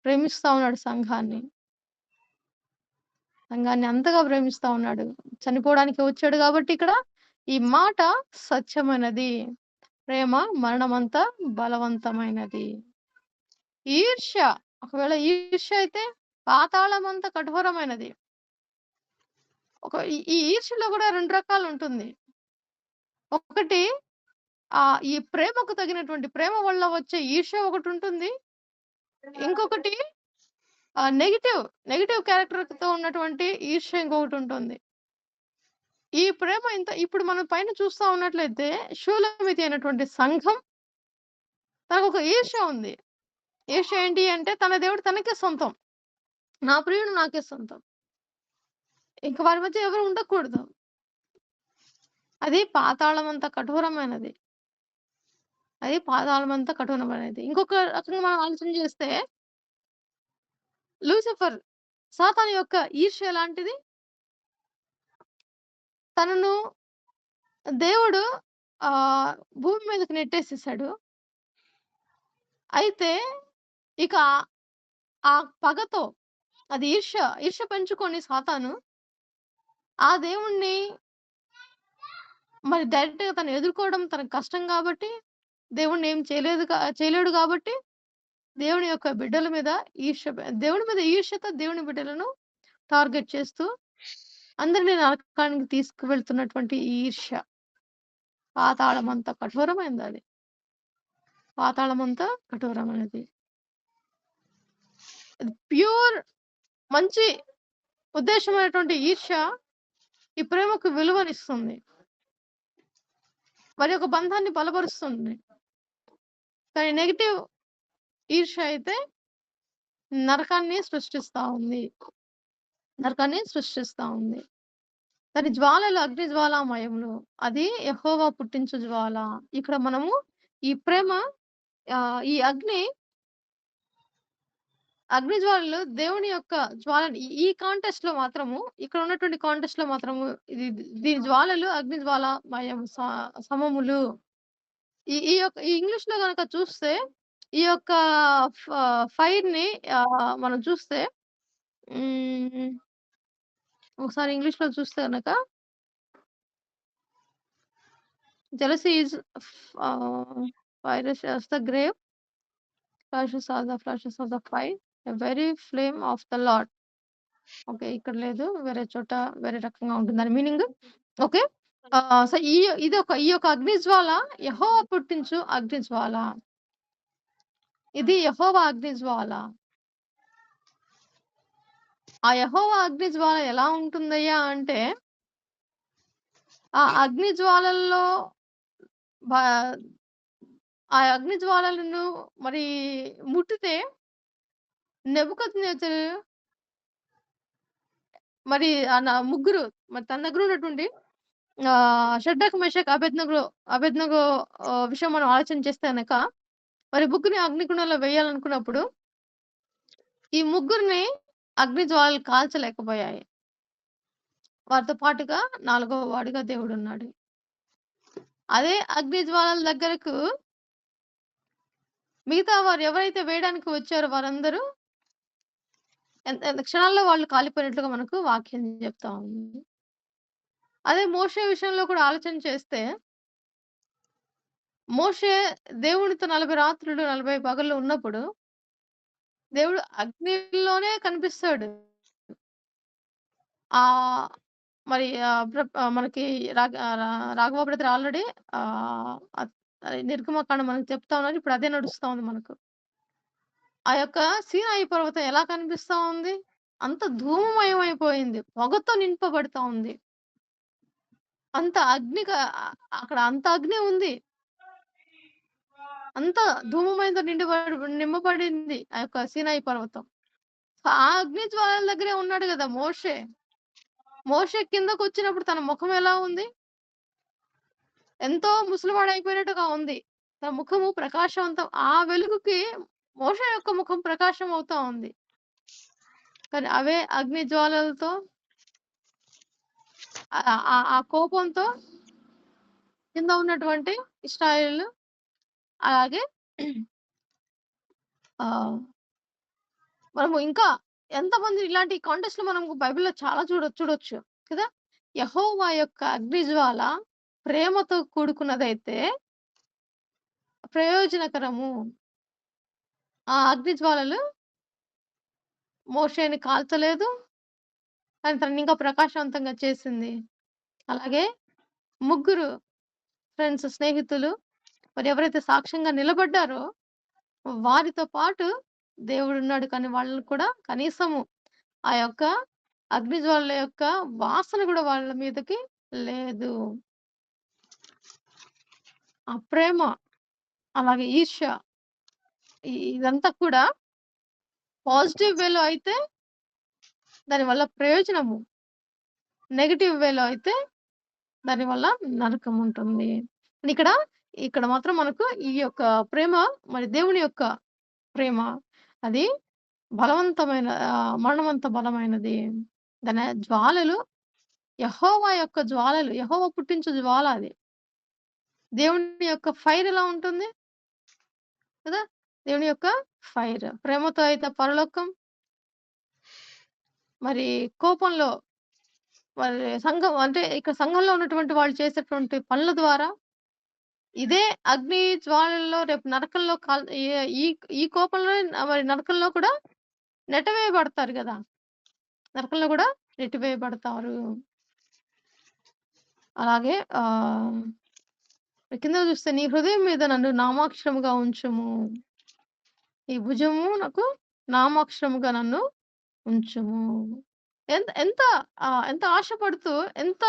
ప్రేమిస్తా ఉన్నాడు సంఘాన్ని. సంఘాన్ని అంతగా ప్రేమిస్తా ఉన్నాడు. చనిపోవడానికి వచ్చాడు గాబట్టి ఇక్కడ ఈ మాట సత్యమైనది. ప్రేమ మరణమంత బలవంతమైనది. ఈర్ష్య ఒకవేళ ఈర్ష్య అయితే పాతాళమంత కఠోరమైనది. ఈ ఈర్ష్యలో గూడా 2 రకాలుంటుంది. ఒకటి ఈ ప్రేమకు తగినటువంటి ప్రేమ వల్ల వచ్చే ఈర్ష్య ఒకటుంటుంది. ఇంకొకటి నెగెటివ్ క్యారెక్టర్‌తో ఉన్నటువంటి ఈర్ష్య ఇంకొకటుంటుంది. ఈ ప్రేమ ఇప్పుడు మనం పైన చూస్తా ఉన్నట్లయితే షూలమితి అయినటువంటి సంఘం తనకొక ఈర్ష్య ఉంది. ఈర్ష్య ఏంటి అంటే తన దేవుడు తనకే సొంతం. నా ప్రియుడు నాకే సొంతం. ఇంక వారి మధ్య ఎవరు ఉండకూడదు. అది పాతాళమంత కఠోరమైనది. అది పాతాళమంత కఠోరమైనది. ఇంకొక రకంగా మనం ఆలోచన చేస్తే లూసిఫర్ సాతాను యొక్క ఈర్ష్య ఎలాంటిది? తనను దేవుడు భూమి మీదకి నెట్టేసేసాడు. అయితే ఇక ఆ పగతో అది ఈర్ష్య పెంచుకొని సాతాను ఆ దేవుడిని మరి డైరెక్ట్‌గా తను ఎదుర్కోవడం తనకు కష్టం గాబట్టి, దేవుడిని ఏం చేయలేడు గాబట్టి, దేవుని యొక్క బిడ్డల మీద దేవుడి మీద ఈర్ష్యతో దేవుని బిడ్డలను టార్గెట్ చేస్తూ అందరిని నరకానికి తీసుకువెళ్తున్నటువంటి ఈ ఈర్ష్య. పాతాళమంత కఠోరమైనదది. పాతాళమంత కఠోరమైనది. అది ప్యూర్ మంచి ఉద్దేశమైనటువంటి ఈర్ష్య ఈ ప్రేమకు విలువనిస్తుంది. మరి ఒక బంధాన్ని బలపరుస్తుంది. కానీ నెగెటివ్ ఈర్ష్య అయితే నరకాన్ని సృష్టిస్తా ఉంది. దాని జ్వాలలు అగ్ని జ్వాలామయములు. అది యెహోవా పుట్టించు జ్వాల. ఇక్కడ మనము ఈ ప్రేమ ఈ అగ్ని జ్వాలలు దేవుని యొక్క జ్వాలని ఈ కాంటెస్ట్‌లో మాత్రము ఇక్కడ ఉన్నటువంటి కాంటెస్ట్‌లో మాత్రము దీని జ్వాలలు అగ్ని జ్వాలామయం సమములు. ఈ ఇంగ్లీష్‌లో గనక చూస్తే ఈ యొక్క ఫ ఫైర్‌ని మనం చూస్తే ఒకసారి ఇంగ్లీష్‌లో చూస్తే గనక jealousy is fire as the grave, flashes are the flashes of the fire, a very flame of the Lord. Okay. ఇక్కడ లేదు. వేరే చోట వేరే రకంగా ఉంటుంది దాని మీనింగ్. ఓకే. సో, ఈ యొక్క అగ్ని జ్వాల యెహోవా పుట్టించు అగ్ని జ్వాల. ఇది యెహోవా అగ్ని జ్వాల. ఆ యెహోవా అగ్ని జ్వాల ఎలా ఉంటుందయ్యా అంటే, ఆ అగ్ని జ్వాలల్లో ఆ అగ్ని జ్వాలలను మరి ముట్టితే నెబుకద్నెజరు మరి ముగ్గురు మరి తన దగ్గర ఉన్నటువంటి షడ్రక్, మెషక్, అబేద్నెగో విషయం మనం ఆలోచన చేస్తే గనక మరి ముగ్గురిని అగ్నిగుండంలో వేయాలనుకున్నప్పుడు ఈ ముగ్గురిని అగ్ని జ్వాలలు కాల్చలేకపోయాయి. వారితో పాటుగా 4వ వాడిగా దేవుడున్నాడు. అదే అగ్ని జ్వాలల దగ్గరకు మిగతా వారు ఎవరైతే వేయడానికి వచ్చారో వారందరూ ఎంత క్షణాల్లో వాళ్ళు కాలిపోయినట్లుగా మనకు వాక్యం చెప్తా ఉంది. అదే మోషే విషయంలో కూడా ఆలోచన చేస్తే, మోషే దేవునితో 40 రాత్రులు, 40 పగళ్ళు ఉన్నప్పుడు, దేవుడు అగ్నిలోనే కనిపిస్తాడు. ఆహ్, మరి మనకి రాఘవ బ్రదర్ ఆల్రెడీ ఆహ్, అద్ నిర్గమకాండం మనకు చెప్తా ఉన్నారు. ఇప్పుడు అదే నడుస్తా ఉంది మనకు. ఆ యొక్క సీనాయి పర్వతం ఎలా కనిపిస్తా ఉంది? అంత ధూమమయమైపోయింది. పొగతో నింపబడతా ఉంది. అంత అక్కడ అంత అగ్ని ఉంది. అంత ధూమమయంతో నింపబడింది ఆ యొక్క సీనాయి పర్వతం. ఆ అగ్ని జ్వాలల దగ్గరే ఉన్నాడు గదా! మోషే. మోషే కిందకొచ్చినప్పుడు తన ముఖం ఎలా ఉంది? ఎంతో ముసలివాడయిపోయినట్టుగా ఉంది. తన ముఖము ప్రకాశవంతం ఆ వెలుగుకి మోషే యొక్క ముఖం ప్రకాశం అవుతా ఉంది. కానీ అవే అగ్ని జ్వాలలతో ఆ కోపంతో కింద ఉన్నటువంటి ఇశ్రాయేలీయులు అలాగే ఆహ్, మనము ఇంకా ఎంతమంది ఇలాంటి కాంటెక్స్ట్‌లో మనం బైబిల్‌లో చాలా చూడొచ్చు కదా! యెహోవా యొక్క అగ్నిజ్వాల ప్రేమతో కూడుకున్నదైతే ప్రయోజనకరము. ఆ అగ్నిజ్వాలలు మోషేని కాల్చలేదు. కానీ తననింకా ప్రకాశవంతంగా చేసింది. అలాగే ముగ్గురు స్నేహితులు మరి ఎవరైతే సాక్ష్యంగా నిలబడ్డారో వారితో పాటు దేవుడున్నాడు. కానీ వాళ్ళని కూడా కనీసము ఆ యొక్క అగ్నిజ్వాలల యొక్క వాసన గూడా వాళ్ళ మీదకి లేదు. ఆ ప్రేమ, అలాగే ఈర్ష్య ఇదంతా కూడా పాజిటివ్ వేలో అయితే దానివల్ల ప్రయోజనము. నెగెటివ్ వేలో అయితే దానివల్ల నరకముంటుంది. ఇక్కడ, ఇక్కడ మాత్రం మనకు ఈ యొక్క ప్రేమ మరి దేవుని యొక్క ప్రేమ అది మరణమంత బలమైనది. దాని జ్వాలలు యెహోవా యొక్క జ్వాలలు. యెహోవా పుట్టించు జ్వాల అది. దేవుని యొక్క ఫైర్ ఎలా ఉంటుంది కదా! దేవుని యొక్క ఫైర్. ప్రేమతో అయితే పరలోకం, మరి కోపంలో మరి సంఘం అంటే ఇక్కడ సంఘంలో ఉన్నటువంటి వాళ్ళు చేసేటువంటి పనుల ద్వారా ఇదే అగ్ని జ్వాలల్లో రేపు నరకంలో ఈ ఈ కోపంలో మరి నరకంలో కూడా నెట్టవేయబడతారు గదా! నరకంలో గూడా నెట్టివేయబడతారు. అలాగే కింద చూస్తే నీ హృదయం మీద నన్ను నామాక్షరముగా ఉంచుము. ఈ భుజము నాకు నామాక్షరముగా నన్ను ఉంచుము. ఎంత ఎంత ఎంత ఆశపడుతూ ఎంత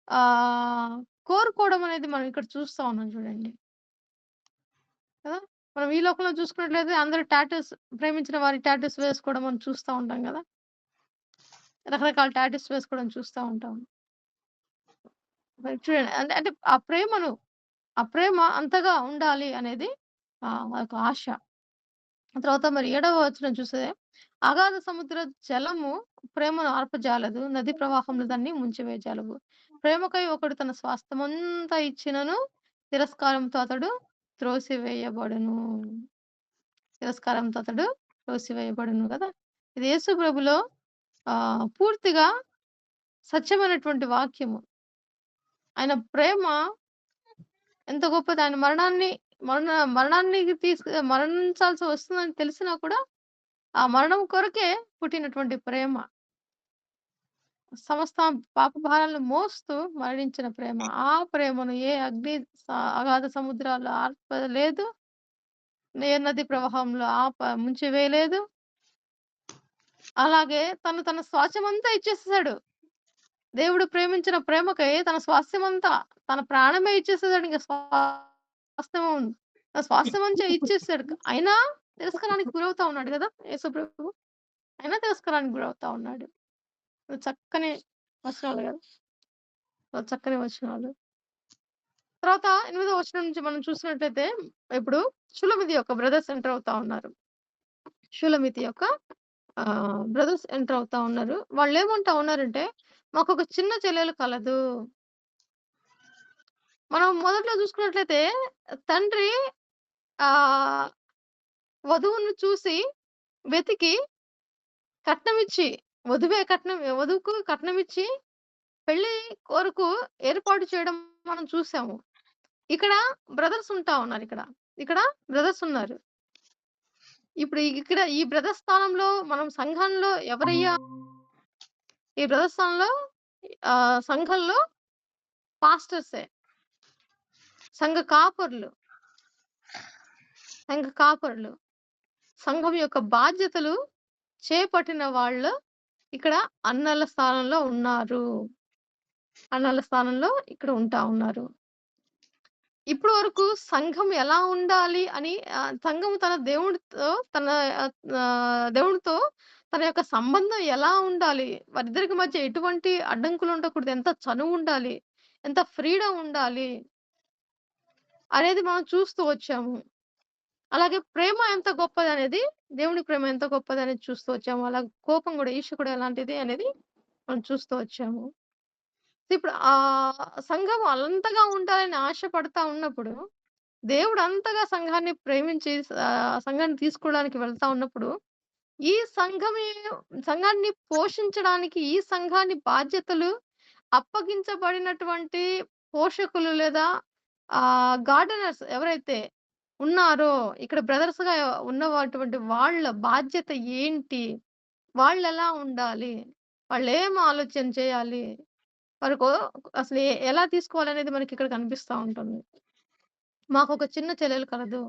ఆహ్, కోరుకోవడం అనేది మనం ఇక్కడ చూస్తా ఉన్నాం చూడండి. కదా! మనం ఈ లోకంలో చూసుకున్నట్లయితే అందరూ ప్రేమించిన వారి టాటూస్ వేసుకోవడం మనం చూస్తా ఉంటాం గదా! రకరకాల టాటూస్ వేసుకోవడం చూస్తా ఉంటాం. మరి చూడండి అంటే అంటే ఆ ప్రేమ అంతగా ఉండాలి అనేది ఒక ఆశ. తర్వాత మరి ఏడవ వచనం చూస్తే, అగాధ సముద్ర జలము ప్రేమను ఆర్పజాలదు. నదీ ప్రవాహములు దాన్ని ముంచివేయజాలవు. ప్రేమకై ఒకడు తన స్వాస్థ్యమంతా ఇచ్చినను, తిరస్కారంతో అతడు త్రోసివేయబడును. తిరస్కారంతో అతడు త్రోసివేయబడును గదా! ఇది యేసు ప్రభులో పూర్తిగా సత్యమైనటువంటి వాక్యము. ఆయన ప్రేమ ఎంత గొప్పది. ఆయన మరణాన్ని మరణించాల్సి వస్తుందని తెలిసినా కూడా, ఆ మరణం కొరకే పుట్టినటువంటి ప్రేమ. సమస్త పాప భారాలను మోస్తూ మరణించిన ప్రేమ. ఆ ప్రేమను ఏ అగ్ని అగాధ సముద్రాల్లో ఆర్పలేదు. ఏ నది ప్రవాహంలో ముంచివేయలేదు. అలాగే తన స్వాస్థ్యమంతా ఇచ్చేసేసాడు. దేవుడు ప్రేమించిన ప్రేమకై తన స్వాస్థ్యమంతా, తన ప్రాణమే ఇచ్చేసేసాడు. ఇంక స్వాస్థ్యము తన స్వాస్థ్యమంతా ఇచ్చేసాడు. అయినా తిరస్కారానికి గురవుతా ఉన్నాడు గదా! యేసుప్రభు. అయినా తిరస్కారానికి గురవుతా ఉన్నాడు. చక్కని వచనాలు గదా! చక్కని వచనాలు. తర్వాత 8వ వచనం నుంచి మనం చూసినట్లయితే, ఇప్పుడు షులమితి యొక్క బ్రదర్స్ ఎంటర్ అవుతా ఉన్నారు. షులమితి యొక్క బ్రదర్స్ ఎంటర్ అవుతా ఉన్నారు. వాళ్ళేమంటా ఉన్నారంటే, మాకొక చిన్న చెల్లెలు కలదు. మనం మొదట్లో చూసుకున్నట్లయితే తండ్రి ఆహ్, వధువును చూసి వెతికి కట్నమిచ్చి వధువుకు కట్నమిచ్చి పెళ్లి కొరకు ఏర్పాటు చేయడం మనం చూసాము. ఇక్కడ బ్రదర్స్ ఉంటా ఉన్నారిక్కడ. ఇక్కడ బ్రదర్స్ ఉన్నారు. ఇప్పుడు ఇక్కడ ఈ బ్రదర్ స్థానంలో మనం సంఘంలో ఎవరయ్యా? ఈ బ్రదర్ స్థానంలో సంఘంలో పాస్టర్సే. సంఘ కాపరులు. సంఘ కాపరులు. సంఘం యొక్క బాధ్యతలు చేపట్టిన వాళ్ళు ఇక్కడ అన్నల స్థానంలో ఉన్నారు. అన్నల స్థానంలో ఇక్కడ ఉంటా ఉన్నారు. ఇప్పటి వరకు సంఘం ఎలా ఉండాలి అని సంఘం తన దేవుడితో తన యొక్క సంబంధం ఎలా ఉండాలి? వారిద్దరికి మధ్య ఎటువంటి అడ్డంకులు ఉండకూడదు. ఎంత చనువుండాలి? ఎంత ఫ్రీడమ్ ఉండాలి? అనేది మనం చూస్తూ వచ్చాము. అలాగే ప్రేమ ఎంత గొప్పదనేది, దేవుని ప్రేమ ఎంత గొప్పదనేది చూస్తూ వచ్చాము. అలాగే కోపం గూడా, ఈర్ష్య కూడా ఎలాంటిది అనేది మనం చూస్తూ వచ్చాము. ఇప్పుడు సంఘం అంతగా ఉండాలని ఆశపడతా ఉన్నప్పుడు, దేవుడు అంతగా సంఘాన్ని ప్రేమించి సంఘాన్ని తీసుకోవడానికి వెళ్తా ఉన్నప్పుడు, ఈ సంఘాన్ని పోషించడానికి, ఈ సంఘాన్ని బాధ్యతలు అప్పగించబడినటువంటి పోషకులు లేదా గార్డెనర్స్ ఎవరైతే ఉన్నారో, ఇక్కడ బ్రదర్స్‌గా ఉన్నటువంటి వాళ్ళ బాధ్యత ఏంటి? వాళ్ళెలా ఉండాలి? వాళ్ళేం ఆలోచన చేయాలి? వరకు అసలు ఎలా తీసుకోవాలనేది మనకిక్కడ కనిపిస్తా ఉంటుంది. మాకొక చిన్న చెల్లెలు కలదు.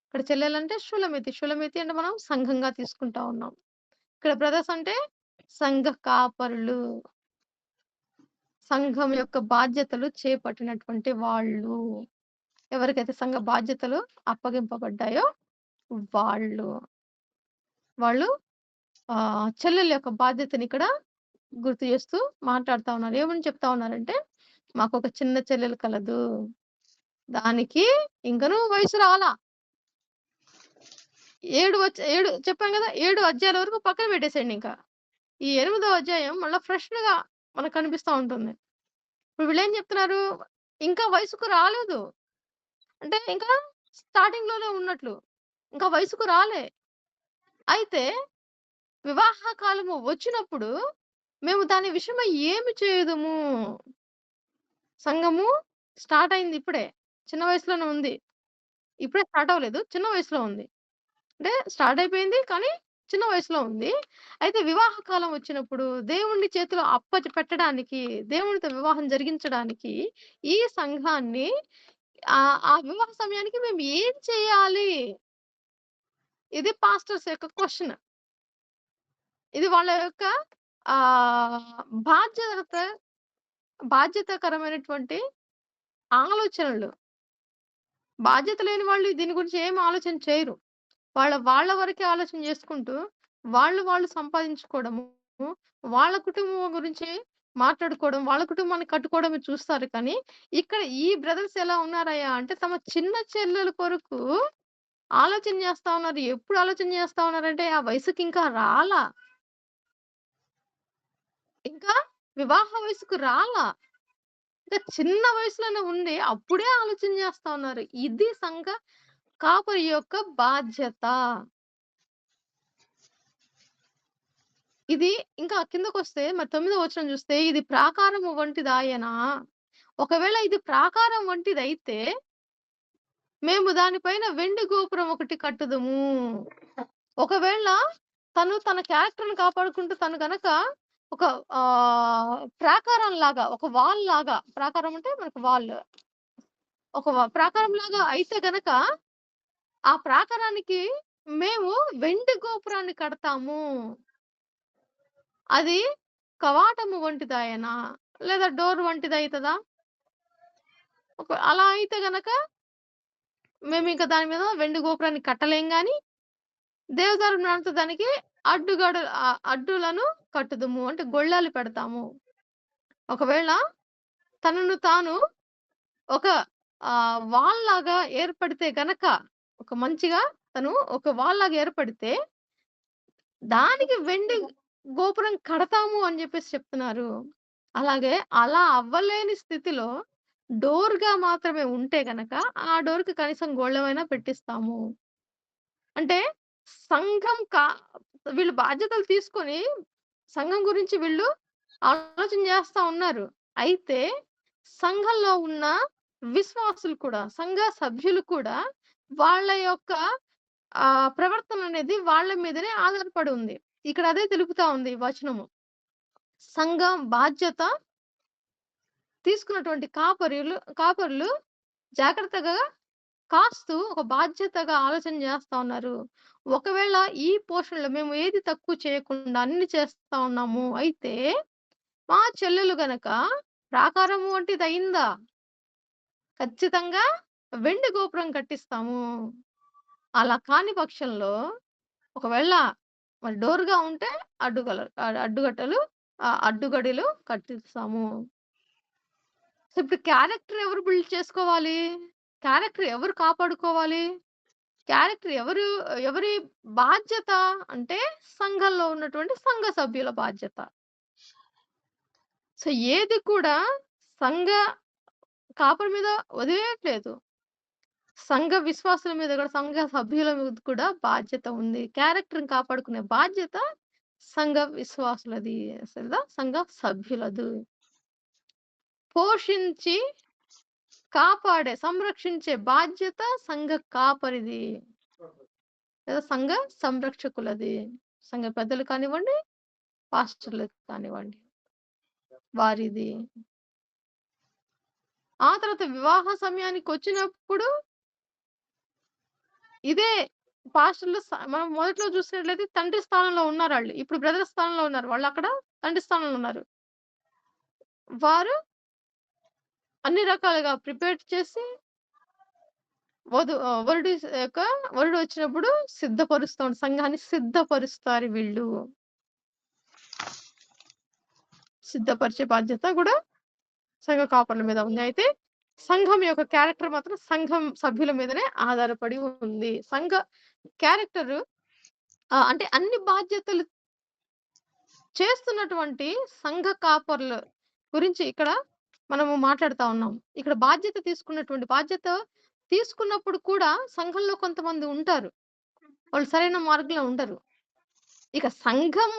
ఇక్కడ చెల్లెలంటే షులమితి. షులమితి అంటే మనం సంఘంగా తీసుకుంటా ఉన్నాం. ఇక్కడ బ్రదర్స్ అంటే సంఘ కాపరులు. సంఘం యొక్క బాధ్యతలు చేపట్టినటువంటి వాళ్ళు. ఎవరికైతే సంఘ బాధ్యతలు అప్పగింపబడ్డాయో వాళ్ళు. వాళ్ళు చెల్లెల యొక్క బాధ్యతనిక్కడ గుర్తు చేస్తూ మాట్లాడుతా ఉన్నారు. ఏమని చెప్తా ఉన్నారంటే, మాకొక చిన్న చెల్లెలు కలదు. దానికి ఇంకనూ వయసు రాలా. 7 చెప్పాం గదా! 7 అధ్యాయాల వరకు పక్కన పెట్టేసేయండింకా. ఈ 8దో అధ్యాయం మళ్ళా ఫ్రెష్‌గా మనకు కనిపిస్తా ఉంటుంది. ఇప్పుడు వీళ్ళేం చెప్తున్నారు? ఇంకా వయసుకు రాలేదు. అంటే ఇంకా స్టార్టింగ్‌లోనే ఉన్నట్లు. ఇంకా వయసుకు రాలే. అయితే వివాహ కాలము వచ్చినప్పుడు మేము దాని విషయమై ఏమి చేయుదుము? సంఘము స్టార్ట్ అయింది ఇప్పుడే. చిన్న వయసులోనే ఉంది. ఇప్పుడే స్టార్ట్ అవ్వలేదు. చిన్న వయసులో ఉంది. అంటే స్టార్ట్ అయిపోయింది. కానీ చిన్న వయసులో ఉంది. అయితే వివాహ కాలం వచ్చినప్పుడు దేవుని చేతిలో పెట్టడానికి, దేవునితో వివాహం జరిగించడానికి ఈ సంఘాన్ని ఆ వివాహ సమయానికి మేము ఏం చేయాలి? ఇది పాస్టర్స్ యొక్క క్వెషన్. ఇది వాళ్ళ యొక్క ఆహ్, బాధ్యత బాధ్యతాకరమైనటువంటి ఆలోచనలు. బాధ్యత లేని వాళ్ళు దీని గురించి ఏమి ఆలోచన చేయరు. వాళ్ళ వరకే ఆలోచన చేసుకుంటూ, వాళ్ళు సంపాదించుకోవడము, వాళ్ళ కుటుంబం గురించి మాట్లాడుకోవడం, వాళ్ళ కుటుంబాన్ని కట్టుకోవడమే చూస్తారు కానీ, ఇక్కడ ఈ బ్రదర్స్ ఎలా ఉన్నారయ్యా అంటే, తమ చిన్న చెల్లెల కొరకు ఆలోచన చేస్తా ఉన్నారు. ఎప్పుడు ఆలోచన చేస్తా ఉన్నారంటే, ఆ వయసుకింకా రాలా. ఇంకా వివాహ వయసుకు రాలా. ఇంకా చిన్న వయసులోనే ఉండి, అప్పుడే ఆలోచన చేస్తా ఉన్నారు. ఇది సంఘ కాపరి యొక్క బాధ్యత. ఇది ఇంకా కిందకొస్తే మరి 9వ వచనం చూస్తే, ఇది ప్రాకారము వంటిదాయెనా? ఒకవేళ ఇది ప్రాకారం వంటిదైతే, మేము దానిపైన వెండి గోపురం ఒకటి కట్టుదుము. ఒకవేళ తను తన క్యారెక్టర్‌ని కాపాడుకుంటూ తను గనక ఒక ప్రాకారంలాగా, ఒక వాల్‌లాగా, ప్రాకారం అంటే మనకు వాల్. ఒక ప్రాకారంలాగా అయితే గనక, ఆ ప్రాకారానికి మేము వెండి గోపురాన్ని కడతాము. అది కవాటము వంటిదాయెనా? లేదా డోర్ వంటిదయితదా? అలా అయితే గనక మేమింక దాని మీద వెండి గోపురాన్ని కట్టలేం గానీ, దేవదారు నారతో దానికి అడ్డులను కట్టుదుము. అంటే గొళ్ళాలు పెడతాము. ఒకవేళ తనను తాను ఒక వాల్‌లాగా ఏర్పడితే గనక, ఒక మంచిగా తను ఒక వాల్‌లాగా ఏర్పడితే, దానికి వెండి గోపురం కడతాము అని జెప్పేసి చెప్తున్నారు. అలాగే అలా అవ్వలేని స్థితిలో డోర్‌గా మాత్రమే ఉంటే గనక, ఆ డోర్‌కి కనీసం గొళ్ళెమైనా పెట్టిస్తాము. అంటే సంఘం వీళ్ళు బాధ్యతలు తీసుకొని సంఘం గురించి వీళ్ళు ఆలోచన చేస్తా ఉన్నారు. అయితే సంఘంలో ఉన్న విశ్వాసులు కూడా, సంఘ సభ్యులు కూడా వాళ్ళ యొక్క ప్రవర్తన అనేది వాళ్ళ మీదనే ఆధారపడి ఉంది. ఇక్కడ అదే తెలుపుతా ఉంది ఈ వచనము. సంఘం బాధ్యత తీసుకున్నటువంటి కాపరులు జాగ్రత్తగా కాస్తూ ఒక బాధ్యతగా ఆలోచన చేస్తా ఉన్నారు. ఒకవేళ ఈ పోషణలో మేము ఏది తక్కువ చేయకుండా అన్ని చేస్తా ఉన్నాము. అయితే మా చెల్లెలు గనక ప్రాకారము వంటిదయిందా? ఖచ్చితంగా వెండి గోపురం కట్టిస్తాము. అలా కాని పక్షంలో ఒకవేళ మరి డోర్‌గా ఉంటే అడ్డుగట్టలు అడ్డుగడిలు కట్టిస్తాము. సో, ఇప్పుడు క్యారెక్టర్ ఎవరు బిల్డ్ చేసుకోవాలి? క్యారెక్టర్ ఎవరు కాపాడుకోవాలి? క్యారెక్టర్ ఎవరి బాధ్యత అంటే సంఘంలో ఉన్నటువంటి సంఘ సభ్యుల బాధ్యత. సో, ఏది కూడా సంఘ కాపరి మీద వదిలేయట్లేదు. సంఘ విశ్వాసుల మీద కూడా, సంఘ సభ్యుల మీద కూడా బాధ్యత ఉంది. క్యారెక్టర్‌ని కాపాడుకునే బాధ్యత సంఘ విశ్వాసులది. సంఘ సభ్యులది. పోషించి సంరక్షించే బాధ్యత సంఘ కాపరిది. లేదా సంఘ సంరక్షకులది. సంఘ పెద్దలు కానివ్వండి, పాస్టర్‌లు కానివ్వండి. వారిది. ఆ తర్వాత వివాహ సమయానికొచ్చినప్పుడు ఇదే పాస్టర్‌లు మనం మొదట్లో చూసినట్లయితే తండ్రి స్థానంలో ఉన్నారాళ్ళు. ఇప్పుడు బ్రదర్ స్థానంలో ఉన్నారు. వాళ్ళక్కడ తండ్రి స్థానంలో ఉన్నారు. వారు అన్ని రకాలుగా ప్రిపేర్ చేసి వరుడు వచ్చినప్పుడు సంఘాన్ని సిద్ధపరుస్తారు వీళ్ళు. సిద్ధపరిచే బాధ్యత కూడా సంఘ కాపరుల మీద ఉంది. అయితే సంఘం యొక్క క్యారెక్టర్ మాత్రం సంఘం సభ్యుల మీదనే ఆధారపడి ఉంది. సంఘ క్యారెక్టర్ అంటే అన్ని బాధ్యతలు చేస్తున్నటువంటి సంఘ కాపరుల గురించి ఇక్కడ మనము మాట్లాడుతా ఉన్నాం. ఇక్కడ బాధ్యత తీసుకున్నప్పుడు కూడా సంఘంలో కొంతమంది ఉంటారు. వాళ్ళు సరైన మార్గంలో ఉండరు. ఇక సంఘం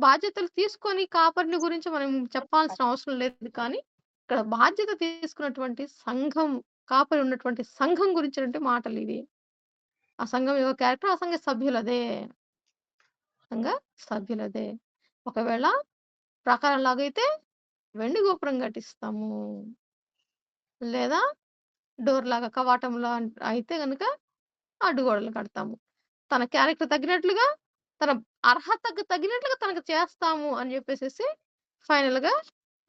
బాధ్యతలు తీసుకొని కాపరిని గురించి మనం చెప్పాల్సిన అవసరం లేదు కానీ, ఇక్కడ బాధ్యత తీసుకున్నటువంటి కాపరి ఉన్నటువంటి సంఘం గురించినటువంటి మాటలివి. ఆ సంఘం యొక్క క్యారెక్టర్ ఆ సంఘ సభ్యులదే. ఒకవేళ ప్రాకారం లాగైతే వెండి గోపురం కట్టిస్తాము. లేదా డోర్ లాగా కవాటంలా అయితే గనక అడ్డుగోడలు కడతాము. తన క్యారెక్టర్ తగినట్లుగా, తన అర్హతకు తగినట్లుగా తనకు చేస్తాము అని చెప్పేసేసి ఫైనల్‌గా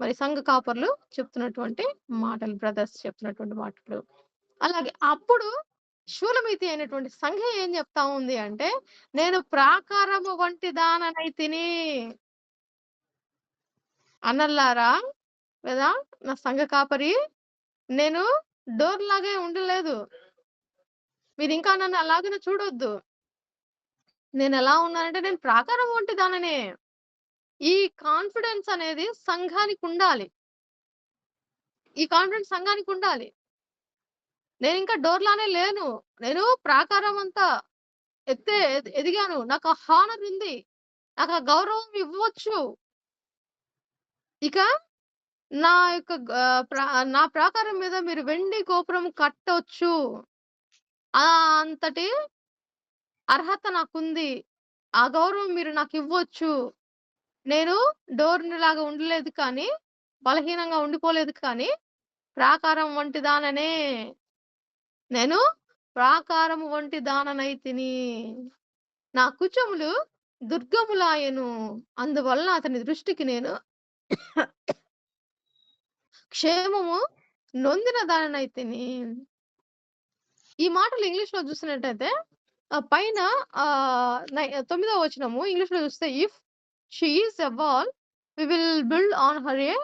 మరి సంఘ కాపరులు చెప్తున్నటువంటి మాటలు, బ్రదర్స్ చెప్తున్నటువంటి మాటలు. అలాగే అప్పుడు షూలమీతి అయినటువంటి సంఘం ఏం చెప్తా ఉంది అంటే, నేను ప్రాకారము వంటి దాననైతిని. అన్నల్లారా లేదా నా సంఘ కాపరి, నేను డోర్ లాగే ఉండలేదు. మీరింకా నన్ను అలాగనే చూడొద్దు. నేనెలా ఉన్నానంటే నేను ప్రాకారం వంటి దాననే. ఈ కాన్ఫిడెన్స్ అనేది సంఘానికుండాలి. నేనింకా డోర్‌లానే లేను. నేను ప్రాకారం అంతా ఎదిగాను. నాకు ఆ హానర్ ఉంది. నాకు ఆ గౌరవం ఇవ్వచ్చు. ఇక నా యొక్క నా ప్రాకారం మీద మీరు వెండి గోపురం కట్టొచ్చు. అంతటి అర్హత నాకుంది. ఆ గౌరవం మీరు నాకివ్వచ్చు. నేను డోర్‌నిలాగా ఉండలేదు కానీ, బలహీనంగా ఉండిపోలేదు కానీ, ప్రాకారం వంటి దాననే. నేను ప్రాకారము వంటి దాననైతిని. నా కుచములు దుర్గములాయెను. అందువలన అతని దృష్టికి నేను క్షేమము నొందిన దాననైతిని. ఈ మాటలు ఇంగ్లీష్‌లో చూసినట్టయితే పైన 9వ వచనము ఇంగ్లీష్‌లో చూస్తే if she is a wall we will build on her a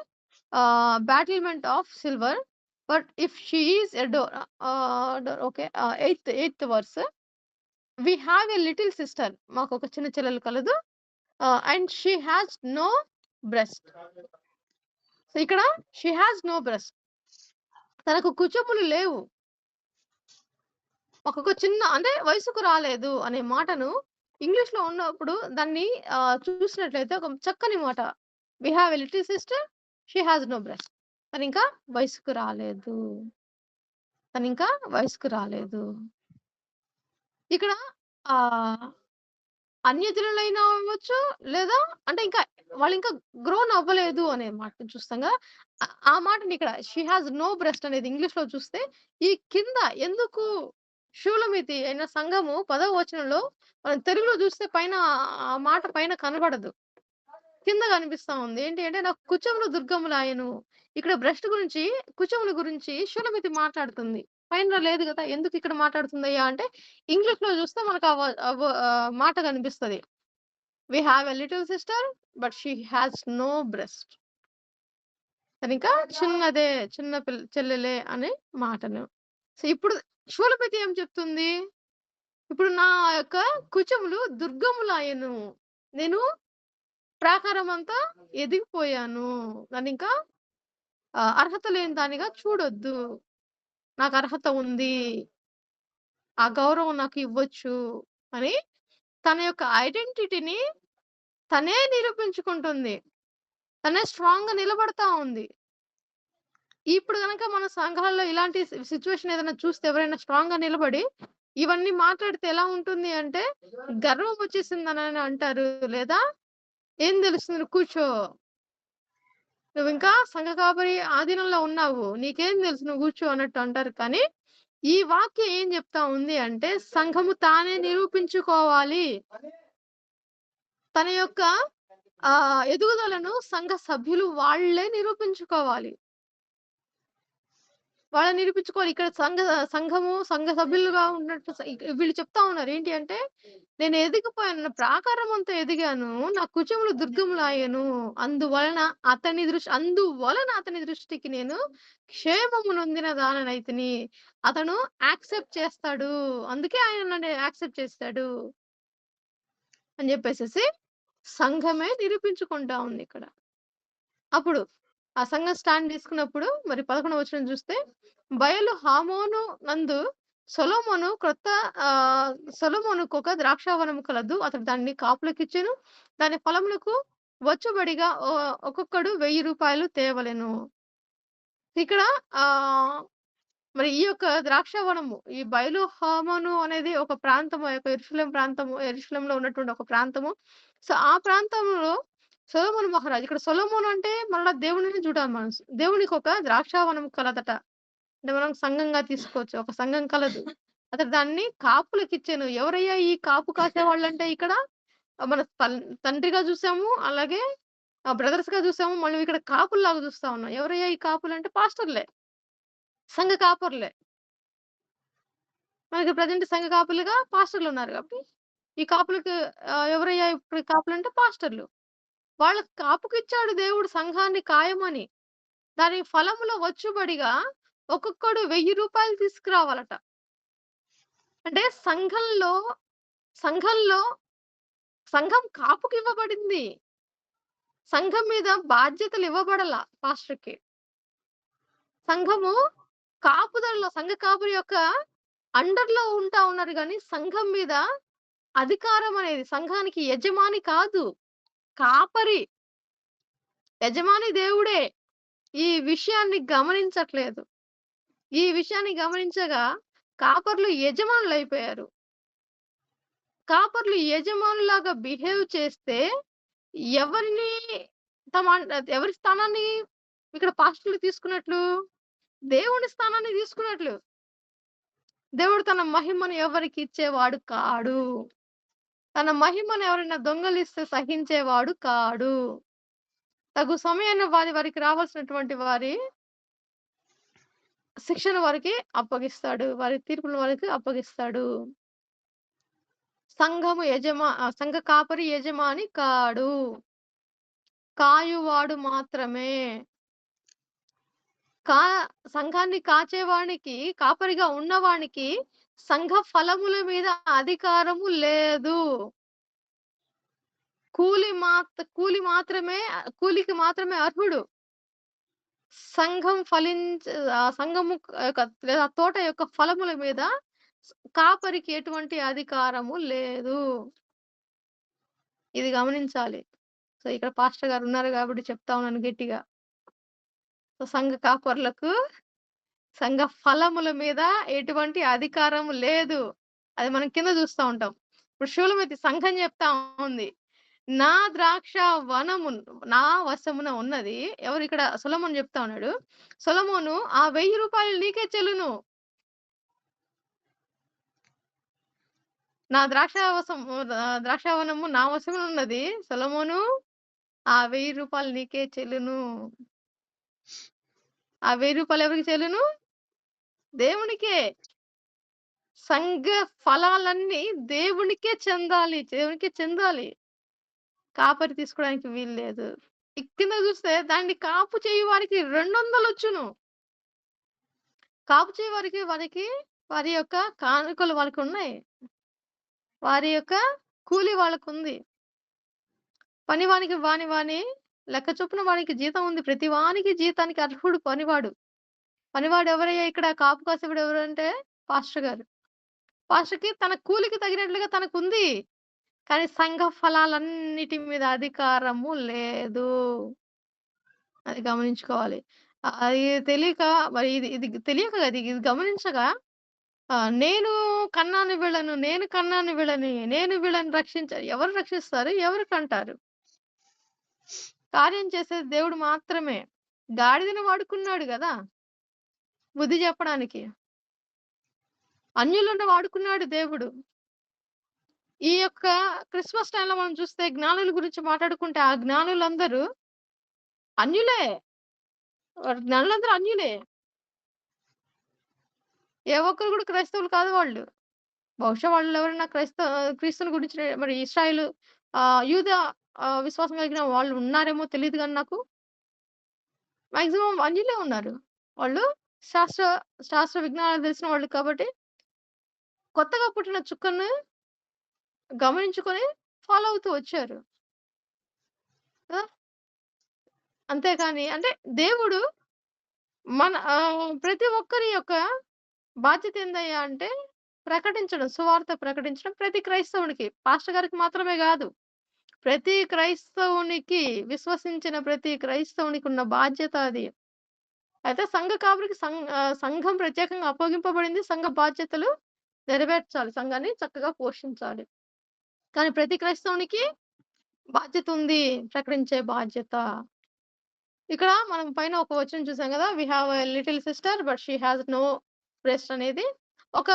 battlement of silver but if she is a door okay 8th verse we have a little sister. మాకొక చిన్న చెల్లెలు కలదు. And she has no breast. So ఇక్కడ షీ హాస్ నో బ్రెస్ట్. తనకు కుచములు లేవు. ఒక్కొక్క చిన్న అంటే వయసుకు రాలేదు అనే మాటను ఇంగ్లీష్‌లో ఉన్నప్పుడు దాన్ని చూసినట్లయితే ఒక చక్కని మాట. We have a little sister. She has no breast. తనింకా వయసుకు రాలేదు. తనింకా వయసుకు రాలేదు. ఇక్కడ ఆహ్, అన్యజనులైనా అవ్వచ్చు, లేదా అంటే ఇంకా వాళ్ళింకా గ్రోన్ అవ్వలేదు అనే మాటను చూస్తాంగా. ఆ మాటనిక్కడ షీ హాస్ నో బ్రెస్ట్ అనేది ఇంగ్లీష్‌లో చూస్తే, ఈ కింద ఎందుకు షూలమితి అయిన సంఘము 10వ వచనంలో మనం తెలుగులో చూస్తే పైన ఆ మాట పైన కనబడదు. కింద కనిపిస్తా ఉంది. ఏంటి అంటే నాకు కుచములు దుర్గములాయెను. ఇక్కడ బ్రెస్ట్ గురించి, కుచముల గురించి షూలమితి మాట్లాడుతుంది. పైన లేదు గదా! ఎందుకు ఇక్కడ మాట్లాడుతుందయ్యా అంటే, ఇంగ్లీష్‌లో చూస్తే మనకు మాట కనిపిస్తది. We have a little sister but she has no breast. తనింకా చిన్నదే, చెల్లెలే అనే మాటను. సో, ఇప్పుడు షూలమితి ఏం చెప్తుంది? ఇప్పుడు నా యొక్క కుచములు దుర్గములాయెను. నేను ప్రాకారమంతా ఎదిగిపోయాను. నన్నింకా అర్హత లేని దానిగా చూడొద్దు. నాకు అర్హత ఉంది. ఆ గౌరవం నాకు ఇవ్వచ్చు అని తన యొక్క ఐడెంటిటీని తనే నిరూపించుకుంటుంది. తనే స్ట్రాంగ్‌గా నిలబడతా ఉంది. ఇప్పుడు గనక మన సంఘాల్లో ఇలాంటి సిట్యుయేషన్ ఏదైనా చూస్తే ఎవరైనా స్ట్రాంగ్‌గా నిలబడి ఇవన్నీ మాట్లాడితే ఎలా ఉంటుంది అంటే, గర్వం వచ్చేసిందనని అంటారు. లేదా ఏం తెలుస్తుంది నువ్వు కూర్చో. నువ్వింకా సంఘ కాపరి ఆధీనంలో ఉన్నావు. నీకేం తెలుసు నువ్వు కూర్చో అన్నట్టు అంటారు కానీ, ఈ వాక్యం ఏం చెప్తా ఉంది అంటే, సంఘము తానే నిరూపించుకోవాలి. తన యొక్క ఎదుగుదలను సంఘ సభ్యులు వాళ్ళే నిరూపించుకోవాలి. వాళ్ళని నిరూపించుకోవాలి. ఇక్కడ సంఘము, సంఘ సభ్యులుగా ఉన్నట్టు వీళ్ళు చెప్తా ఉన్నారు. ఏంటి అంటే, నేను ఎదిగిపోయాను. నా ప్రాకారం అంతా ఎదిగాను. నా కుచములు దుర్గములాయెను. అందువలన అతని దృష్టికి నేను క్షేమము నొందిన దాననైతిని. అతను యాక్సెప్ట్ చేస్తాడు. అందుకే ఆయన నన్ను యాక్సెప్ట్ చేసాడు. అని జెప్పేసేసి సంఘమే నిరూపించుకుంటా ఉందిక్కడ. అప్పుడు ఆ సంఘం స్టాండ్ తీసుకున్నప్పుడు మరి 11వ వచనం చూస్తే, బయలు హామోను నందు సొలొమోను క్రొత్త ఆహ్, సొలొమోనుకొక ద్రాక్షావనము కలదు. అతడు దాన్ని కాపులకిచ్చెను. దాని ఫలములకు వచ్చుబడిగా ఒక్కొక్కడు రూ. 1000 తేవలెను. ఇక్కడ ఆహ్, మరి ఈ యొక్క ద్రాక్షావనము, ఈ బయలు హామోను అనేది ఒక ప్రాంతము. ఆ యొక్క యెరూషలేంలో ఉన్నటువంటి ఒక ప్రాంతము. సో, ఆ ప్రాంతంలో సొలొమోను మహారాజు. ఇక్కడ సొలొమోను అంటే మరలా దేవుడిని చూడాలి మనం. దేవునికొక ద్రాక్షావనం కలదట. అంటే మనం సంఘంగా తీసుకోవచ్చు. ఒక సంఘం కలదు. అతడు దాన్ని కాపులకిచ్చెను. ఎవరయ్యా ఈ కాపు కాసేవాళ్ళంటే ఇక్కడ మన తండ్రిగా చూసాము. అలాగే బ్రదర్స్‌గా చూసాము. మనం ఇక్కడ కాపుల్లాగా చూస్తా ఉన్నాం. ఎవరయ్యా ఈ కాపులంటే పాస్టర్‌లే. సంఘ కాపరులే. మనకి ప్రెజెంట్ సంఘ కాపులుగా పాస్టర్‌లున్నారు కాబట్టి, ఈ కాపులకి ఎవరయ్యా ఇప్పుడు కాపులంటే పాస్టర్‌లు. వాళ్ళకి కాపుకిచ్చాడు దేవుడు సంఘాన్ని కాయమని. దాని ఫలములో వచ్చుబడిగా ఒక్కొక్కడు రూ. 1000 తీసుకురావాలట. అంటే సంఘంలో సంఘం కాపుకివ్వబడింది. సంఘం మీద బాధ్యతలు ఇవ్వబడల పాస్టర్‌కి. సంఘము సంఘ కాపురి యొక్క అండర్‌లో ఉంటా ఉన్నారు గానీ, సంఘం మీద అధికారం అనేది సంఘానికి యజమాని కాదు. కాపరి. యజమాని దేవుడే. ఈ విషయాన్ని గమనించట్లేదు. ఈ విషయాన్ని గమనించగా కాపర్లు యజమానులైపోయారు. కాపర్లు యజమానులాగా బిహేవ్ చేస్తే ఎవరిని ఎవరి స్థానాన్ని ఇక్కడ పాస్టర్‌లు తీసుకున్నట్లు? దేవుని స్థానాన్ని తీసుకున్నట్లు. దేవుడు తన మహిమను ఎవరికి ఇచ్చేవాడు కాడు. తన మహిమను ఎవరైనా దొంగలిస్తే సహించేవాడు కాడు. తగు సమయాన వారికి రావాల్సినటువంటి శిక్షను వారికి అప్పగిస్తాడు. వారి తీర్పును వారికి అప్పగిస్తాడు. సంఘ కాపరి యజమాని కాడు. కాయువాడు మాత్రమే. కా సంఘాన్ని కాచేవానికి, కాపరిగా ఉన్నవానికి సంఘ ఫలముల మీద అధికారము లేదు. కూలికి మాత్రమే అర్హుడు. సంఘము యొక్క లేదా తోట యొక్క ఫలముల మీద కాపరికి ఎటువంటి అధికారము లేదు. ఇది గమనించాలి. సో, ఇక్కడ పాస్టర్ గారు ఉన్నారు గాబట్టి చెప్తా ఉన్నాను గట్టిగా. సో, సంఘ కాపరులకు సంఘ ఫలముల మీద ఎటువంటి అధికారం లేదు. అది మనం కింద చూస్తా ఉంటాం. ఇప్పుడు షూలమితి సంఘం చెప్తా ఉంది. నా ద్రాక్ష వనము నా వశమున ఉన్నది. ఎవరిక్కడ సొలొమోను చెప్తా ఉన్నాడు. సొలొమోను ఆ ₹1000 నీకే చెల్లును. నా ద్రాక్షావనము నా వశమున ఉన్నది. సొలొమోను ఆ ₹1000 నీకే చెల్లును. ఆ ₹1000 ఎవరికి చెల్లును? దేవునికే. సంఘ ఫలాలన్నీ దేవునికే చెందాలి. దేవునికే చెందాలి. కాపరి తీసుకోవడానికి వీల్లేదు. కింద చూస్తే దాన్ని కాపు చేయు వారికి 200 కాపు చేయు వారికి వారి యొక్క కానుకలు వాళ్ళకున్నాయి. వారి యొక్క కూలి వాళ్ళకుంది. పనివానికి వాని లెక్క చొప్పున వానికి జీతం ఉంది. ప్రతి వానికి జీతానికి అర్హుడు పనివాడు. పనివాడు ఎవరయ్యా ఇక్కడ కాపు కాసేవాడు ఎవరంటే పాస్టర్ గారు. పాస్టర్‌కి తన కూలికి తగినట్లుగా తనకుంది. కానీ సంఘ ఫలాలన్నిటి మీద అధికారము లేదు. అది గమనించుకోవాలి. అది తెలియక మరి ఇది తెలియక కాదు. ఇది గమనించగా నేను కన్నాను వీళ్ళను, నేను కన్నాను వీళ్ళని, నేను వీళ్ళని రక్షించాలి. ఎవరు రక్షిస్తారు? ఎవరు కంటారు? కార్యం చేసేది దేవుడు మాత్రమే. గాడిదను వాడుకున్నాడు గదా! బుద్ధి చెప్పడానికి. అన్యులను వాడుకున్నాడు దేవుడు. ఈ యొక్క క్రిస్మస్ టైమ్‌లో మనం చూస్తే జ్ఞానుల గురించి మాట్లాడుకుంటే, ఆ జ్ఞానులందరూ అన్యులే. జ్ఞానులందరూ అన్యులే. ఏ ఒక్కరు కూడా క్రైస్తవులు కాదు వాళ్ళు. బహుశా వాళ్ళెవరైనా క్రీస్తుని గురించి మరి ఇశ్రాయేలు యూద విశ్వాసం కలిగిన వాళ్ళు ఉన్నారేమో తెలీదు గాని నాకు. మాక్సిమం అన్యులే ఉన్నారు. వాళ్ళు శాస్త్ర శాస్త్ర విజ్ఞానాలు తెలిసిన వాళ్ళు కాబట్టి, కొత్తగా పుట్టిన చుక్కను గమనించుకొని ఫాలో అవుతూ వచ్చారు. కదా! అంతేకాని అంటే దేవుడు ప్రతి ఒక్కరి యొక్క బాధ్యత ఏందయ్యా అంటే ప్రకటించడం. సువార్త ప్రకటించడం ప్రతి క్రైస్తవునికి. పాస్టర్ గారికి మాత్రమే గాదు. ప్రతి క్రైస్తవునికి విశ్వసించిన ప్రతి క్రైస్తవునికి ఉన్న బాధ్యత అది. అయితే సంఘ కాపరికి సంఘం ప్రత్యేకంగా అప్పగింపబడింది. సంఘ బాధ్యతలు నెరవేర్చాలి. సంఘాన్ని చక్కగా పోషించాలి. కానీ ప్రతి క్రైస్తవునికి బాధ్యత ఉంది. ప్రకటించే బాధ్యత. ఇక్కడ మనం పైన ఒక వచనం చూసాం గదా! We have a little sister but she has no breast అనేది ఒక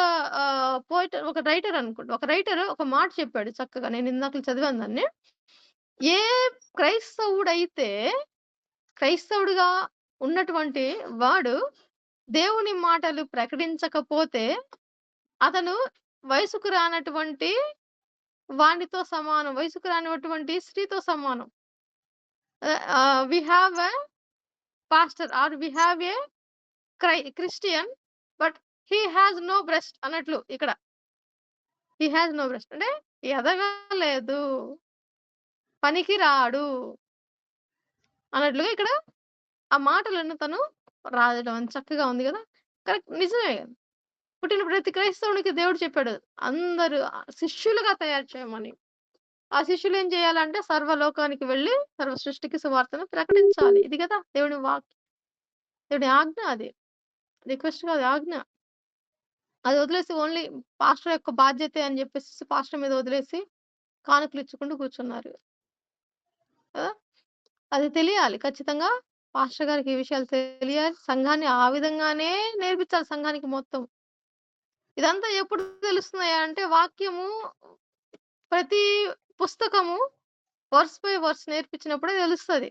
పోయెట్ ఒక రైటర్ అనుకుంటా. ఒక రైటర్ ఒక మాట చెప్పాడు చక్కగా. నేను ఇందాకల చదివాను దాన్ని. ఏ క్రైస్తవుడైతే క్రైస్తవుడిగా ఉన్నటువంటి వాడు దేవుని మాటలు ప్రకటించకపోతే అతను వయసుకు రానటువంటి వానితో సమానం. వయసుకు రానటువంటి స్త్రీతో సమానం. We have a pastor or we have a Christian but he has no breast అన్నట్లు ఇక్కడ. హి హాస్ నో బ్రెస్ట్ అంటే ఎదగలేదు. పనికి రాడు అన్నట్లుగా ఇక్కడ ఆ మాటలను తను రాయడం చక్కగా ఉంది గదా! కరెక్ట్ నిజమే. పుట్టిన ప్రతి క్రైస్తవునికి దేవుడు చెప్పాడు. అందరూ శిష్యులుగా తయారు చేయమని. ఆ శిష్యులు ఏం చేయాలంటే సర్వలోకానికి వెళ్లి సర్వ సృష్టికి సువార్తను ప్రకటించాలి. ఇది గదా! దేవుడి ఆజ్ఞ అది. రిక్వెస్ట్ కాదు ఆజ్ఞ. అది వదిలేసి ఓన్లీ పాస్టర్ యొక్క బాధ్యతే అని జెప్పేసేసి పాస్టర్ మీద వదిలేసి కానుకలు ఇచ్చుకుంటూ కూర్చున్నారు. కదా! అది తెలియాలి ఖచ్చితంగా. పాస్టర్ గారికి ఈ విషయాలు తెలియాలి. సంఘాన్ని ఆ విధంగానే నేర్పించాలి సంఘానికి మొత్తం. ఇదంతా ఎప్పుడు తెలుస్తున్నాయా అంటే వాక్యము ప్రతి పుస్తకము వర్స్ బై వర్స్ నేర్పించినప్పుడే తెలుస్తది.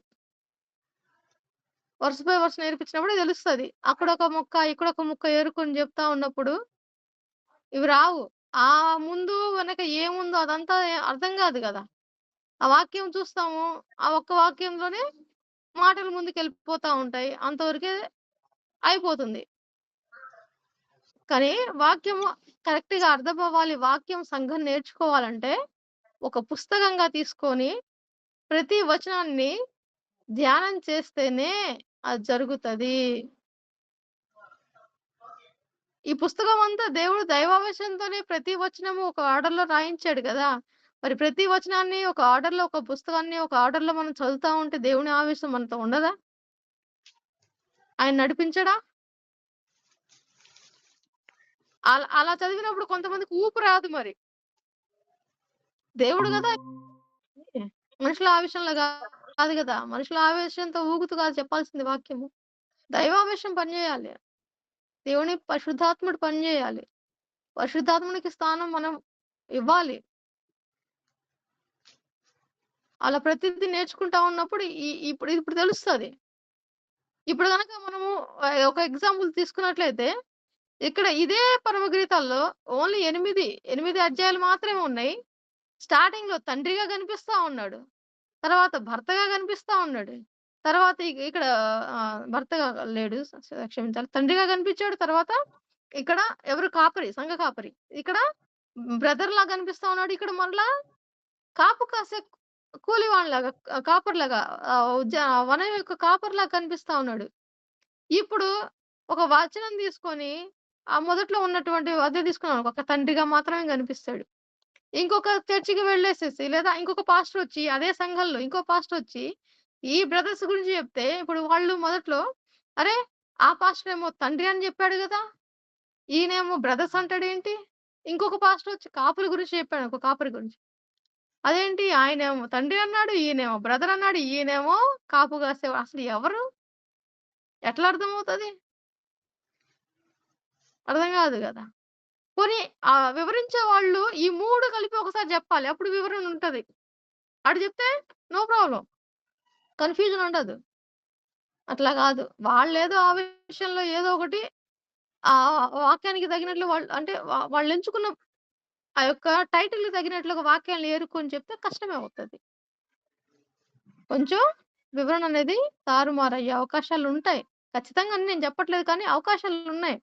వర్స్ బై వర్స్ నేర్పించినప్పుడే తెలుస్తది. అక్కడొక ముక్క, ఇక్కడొక ముక్క ఏరుకొని చెప్తా ఉన్నప్పుడు ఇవి రావు. ఆ ముందు వెనక ఏముందో అదంతా అర్థం గాదు గదా! ఆ వాక్యం చూస్తాము. ఆ ఒక్క వాక్యంలోనే మాటలు ముందుకెళ్ళిపోతా ఉంటాయి. అంతవరకే అయిపోతుంది. కానీ వాక్యము కరెక్ట్‌గా అర్థమవ్వాలి. వాక్యం సంఘం నేర్చుకోవాలంటే ఒక పుస్తకంగా తీసుకొని ప్రతి వచనాన్ని ధ్యానం చేస్తేనే అది జరుగుతది. ఈ పుస్తకం అంతా దేవుడు దైవావేశంతోనే ప్రతి వచనము ఒక ఆర్డర్‌లో రాయించాడు గదా! మరి ప్రతి వచనాన్ని ఒక ఆర్డర్‌లో, ఒక పుస్తకాన్ని ఒక ఆర్డర్‌లో మనం చదువుతా ఉంటే దేవుని ఆవేశం మనతో ఉండదా? ఆయన నడిపించడా? అలా చదివినప్పుడు కొంతమందికి ఊపు రాదు మరి. దేవుడు గదా! మనుషుల ఆవేశంలో కాదు గదా! మనుషుల ఆవేశంతో ఊగుతూ కాదు చెప్పాల్సింది వాక్యము. దైవావేశం పనిజేయాలి. దేవుని పరిశుద్ధాత్ముడు పనిజేయాలి. పరిశుద్ధాత్మునికి స్థానం మనం ఇవ్వాలి. అలా ప్రతిదీ నేర్చుకుంటా ఉన్నప్పుడు ఇప్పుడు ఇప్పుడు తెలుస్తది. ఇప్పుడు గనక మనము ఒక ఎగ్జాంపుల్ తీసుకున్నట్లయితే, ఇక్కడ ఇదే పరమగీతాల్లో ఓన్లీ 8 అధ్యాయాలు మాత్రమే ఉన్నాయి. స్టార్టింగ్‌లో తండ్రిగా కనిపిస్తా ఉన్నాడు. తర్వాత భర్తగా కనిపిస్తా ఉన్నాడు. తర్వాత ఇక్కడ భర్తగా లేడు. క్షమించాలి. తండ్రిగా కనిపించాడు. తర్వాత ఇక్కడ ఎవరు కాపరి, సంఘ కాపరి. ఇక్కడ బ్రదర్‌లా కనిపిస్తా ఉన్నాడు. ఇక్కడ మరలా కాపు కాసే కూలివానిలాగా కాపరిలాగా వనం యొక్క కాపరిలాగా కనిపిస్తా ఉన్నాడు. ఇప్పుడు ఒక వచనం తీసుకొని మొదట్లో ఉన్నటువంటి అదే తీసుకున్నామనుకో ఒక తండ్రిగా మాత్రమే కనిపిస్తాడు. ఇంకొక చర్చికి వెళ్ళేసేసి లేదా ఇంకొక పాస్టరొచ్చి అదే సంఘంలో ఇంకో పాస్టరొచ్చి ఈ బ్రదర్స్ గురించి చెప్తే ఇప్పుడు వాళ్ళు మొదట్లో అరే! ఆ పాస్టరేమో తండ్రి అని చెప్పాడు గదా! ఈయనేమో బ్రదర్స్ అంటాడేంటి? ఇంకొక పాస్టరొచ్చి కాపుల గురించి చెప్పాడనుకో కాపరి గురించి. అదేంటి ఆయనేమో తండ్రి అన్నాడు, ఈయనేమో బ్రదర్ అన్నాడు, ఈయనేమో కాపు కాసేవాడు. అసలు ఎవరు? ఎట్లా అర్థమవుతది? అర్థం కాదు గదా! పోనీ వివరించే వాళ్ళు ఈ 3 కలిపి ఒకసారి జెప్పాలి. అప్పుడు వివరణ ఉంటది. అటు జెప్తే నో ప్రాబ్లమ్. కన్‌ఫ్యూజన్ ఉండదు. అట్లా గాదు. వాళ్ళేదో ఆవేశంలో ఏదో ఒకటి వాక్యానికి తగినట్లు వాళ్ళు అంటే వాళ్ళెంచుకున్న ఆ యొక్క టైటిల్‌కి తగినట్లుగా వాక్యాలను ఏరుకొని చెప్తే కష్టమే అవుతది. కొంచెం వివరణ అనేది తారుమారయ్యే అవకాశాలుంటాయి. ఖచ్చితంగా అని నేను చెప్పట్లేదు కానీ అవకాశాలున్నాయి.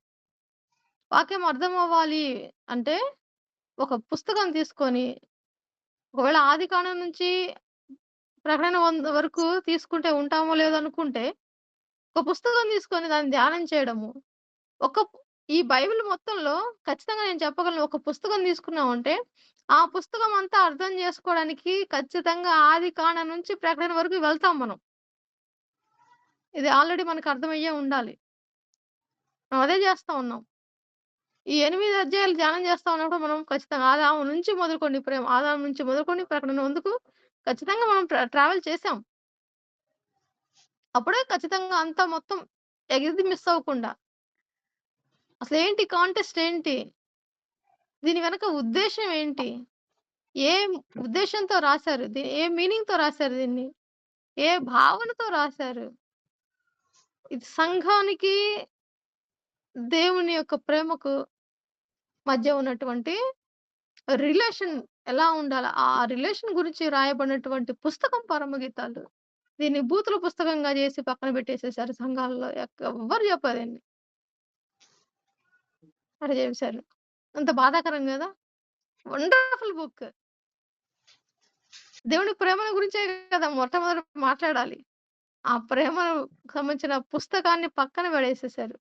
వాక్యం అర్థమవ్వాలి అంటే ఒక పుస్తకం తీసుకొని ఒకవేళ ఆదికాండం నుంచి ప్రకటన వరకు తీసుకుంటే ఉంటామో లేదో అనుకుంటే, ఒక పుస్తకం తీసుకొని దాన్ని ధ్యానం చేయడము. ఒక ప్ ఈ బైబిల్ మొత్తంలో ఖచ్చితంగా నేను చెప్పగలను. ఒక పుస్తకం తీసుకున్నామంటే, ఆ పుస్తకం అంతా అర్థం చేసుకోవడానికి ఖచ్చితంగా ఆదికాండం నుంచి ప్రకటన వరకు వెళ్తాం మనం. ఇది ఆల్రెడీ మనకు అర్థమయ్యే ఉండాలి. మనం అదే చేస్తా ఉన్నాం. ఈ 8 అధ్యాయాలు ధ్యానం చేస్తా ఉన్నప్పుడు మనం ఖచ్చితంగా ఆదాము నుంచి మొదలుకొని ఆదాము నుంచి మొదలుకొని ప్రకటన వందుకు ఖచ్చితంగా మనం ట్రావెల్ చేసాం. అప్పుడే ఖచ్చితంగా అంతా మొత్తం ఏది మిస్ అవ్వకుండా. అసలేంటి కాంటెస్ట్ ఏంటి? దీని వెనక ఉద్దేశ్యం ఏంటి? ఏం ఉద్దేశ్యంతో రాసారు? ఏ మీనింగ్‌తో రాసారు దీన్ని? ఏ భావనతో రాసారు? ఇది సంఘానికి, దేవుని యొక్క ప్రేమకు మధ్య ఉన్నటువంటి రిలేషన్ ఎలా ఉండాల? ఆ రిలేషన్ గురించి రాయబడినటువంటి పుస్తకం పరమగీతాలు. దీన్ని బూతుల పుస్తకంగా జేసి పక్కన పెట్టేసేసారు సంఘాల్లో. ఎవ్వరు చెప్పదండి. అట్లా చేశారు. అంత బాధాకరం గదా! Wonderful book. దేవుని ప్రేమల గురించే కదా మొట్టమొదట మాట్లాడాలి. ఆ ప్రేమకు సంబంధించిన పుస్తకాన్ని పక్కన పడేసేసారు.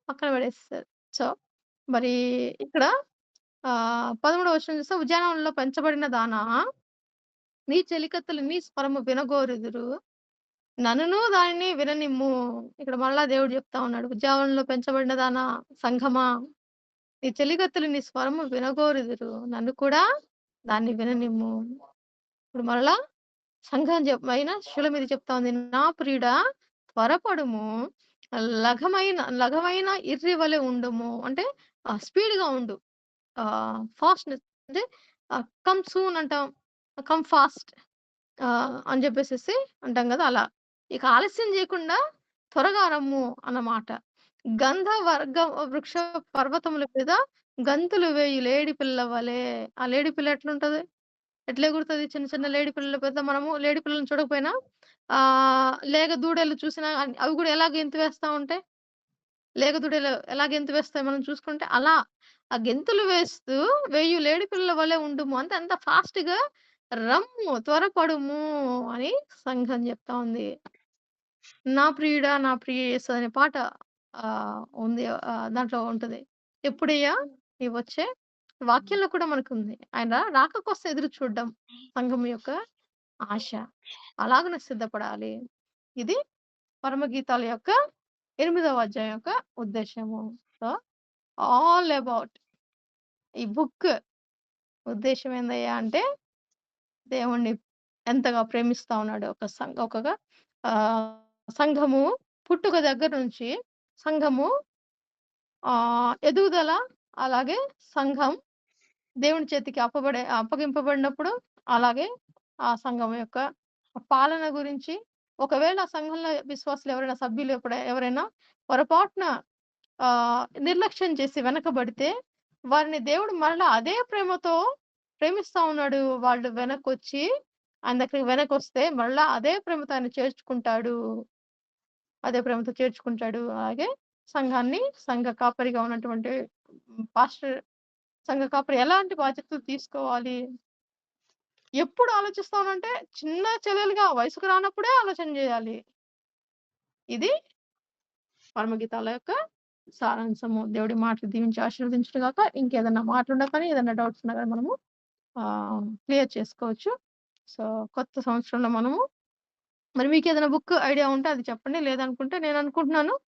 పక్కన పడేసేసారు. సో, మరి ఇక్కడ 13వ వచనం చూస్తే ఉద్యానవనంలో పెంచబడిన దానా, నీ చెలికత్తెలు నీ స్వరము వినగోరుదురు. నన్నును దానిని విననిమ్ము. ఇక్కడ మరలా దేవుడు చెప్తా ఉన్నాడు. ఉద్యానవనంలో పెంచబడిన దానా, సంఘమా, నీ చెలికత్తెలు నీ స్వరము వినగోరుదురు. నన్ను కూడా దాన్ని విననిమ్ము. ఇప్పుడు మరలా సంఘం అయిన శిల చెప్తా ఉంది. నా ప్రియుడా త్వరపడుము. లఘమైన ఇర్రి వలె ఉండుము. అంటే స్పీడ్‌గా ఉండు. ఫాస్ట్‌నెస్ అంటే కమ్ సూన్ అంటాం. కమ్ ఫాస్ట్ అని చెప్పేసేసి అంటాం గదా! అలా. ఇక ఆలస్యం చేయకుండా త్వరగా రమ్ము అన్నమాట. గంధవర్గ వృక్ష పర్వతముల మీద గంతులు వేయు లేడి పిల్ల వలె. ఆ లేడి పిల్ల ఎట్లుంటది? ఎట్లా ఎగురుతది చిన్న చిన్న లేడి పిల్లలు పెద్ద మనము లేడి పిల్లల్ని చూడకపోయినా లేగ దూడలు చూసినా అవి గూడా ఎలా గెంతు వేస్తా ఉంటాయి. లేగ దూడలు ఎలా గెంతు వేస్తాయి మనం చూసుకుంటే అలా ఆ గెంతులు వేస్తూ వేయు లేడి పిల్లల వలె ఉండుము. అంటే అంత ఫాస్ట్‌గా రమ్ము త్వరపడుము అని సంఘం జెప్తా ఉంది. నా ప్రియుడా నా ప్రియయేసు అనే పాట ఉంది. దాంట్లో ఉంటది. ఎప్పుడయ్యా నీవొచ్చే వాక్యంలో కూడా మనకుంది. ఆయన రాక కోసం ఎదురు చూడడం సంఘం యొక్క ఆశ. అలాగనే సిద్ధపడాలి. ఇది పరమగీతాల యొక్క 8వ అధ్యాయం యొక్క ఉద్దేశ్యము. సో, ఆల్ అబౌట్ ఈ బుక్ ఉద్దేశ్యం ఏందయ్యా అంటే, దేవుడిని ఎంతగా ప్రేమిస్తా ఉన్నాడు ఒక సంఘము పుట్టుక దగ్గర నుంచి సంఘము ఎదుగుదల, అలాగే సంఘం దేవుని చేతికి అప్పగింపబడినప్పుడు, అలాగే ఆ సంఘం యొక్క పాలన గురించి, ఒకవేళ ఆ సంఘంలో విశ్వాసులు ఎవరైనా సభ్యులు ఎవరైనా పొరపాటున నిర్లక్ష్యం చేసి వెనకబడితే, వారిని దేవుడు మరలా అదే ప్రేమతో ప్రేమిస్తా ఉన్నాడు. వాళ్ళు వెనకొచ్చి ఆయన దగ్గరికి వెనకొస్తే మరలా అదే ప్రేమతో ఆయన చేర్చుకుంటాడు. అదే ప్రేమతో చేర్చుకుంటాడు. అలాగే సంఘాన్ని సంఘ కాపరిగా ఉన్నటువంటి పాస్టర్ సంఘ కాపరి ఎలాంటి బాధ్యతలు తీసుకోవాలి? ఎప్పుడు ఆలోచిస్తానంటే చిన్న చెల్లెలుగా వయసుకు రానప్పుడే ఆలోచన జేయాలి. ఇది పరమగీతాల యొక్క సారాంశము. దేవుడి మాటలు దీవించి ఆశీర్వదించును గాక. ఇంకేదన్నా మాటలున్నా కానీ, ఏదన్నా డౌట్స్ ఉన్నా గాని మనము క్లియర్ చేసుకోవచ్చు. సో, కొత్త సంవత్సరంలో మనము మరి మీకేదైనా బుక్ ఐడియా ఉంటే అది చెప్పండి. లేదనుకుంటే నేననుకుంటున్నాను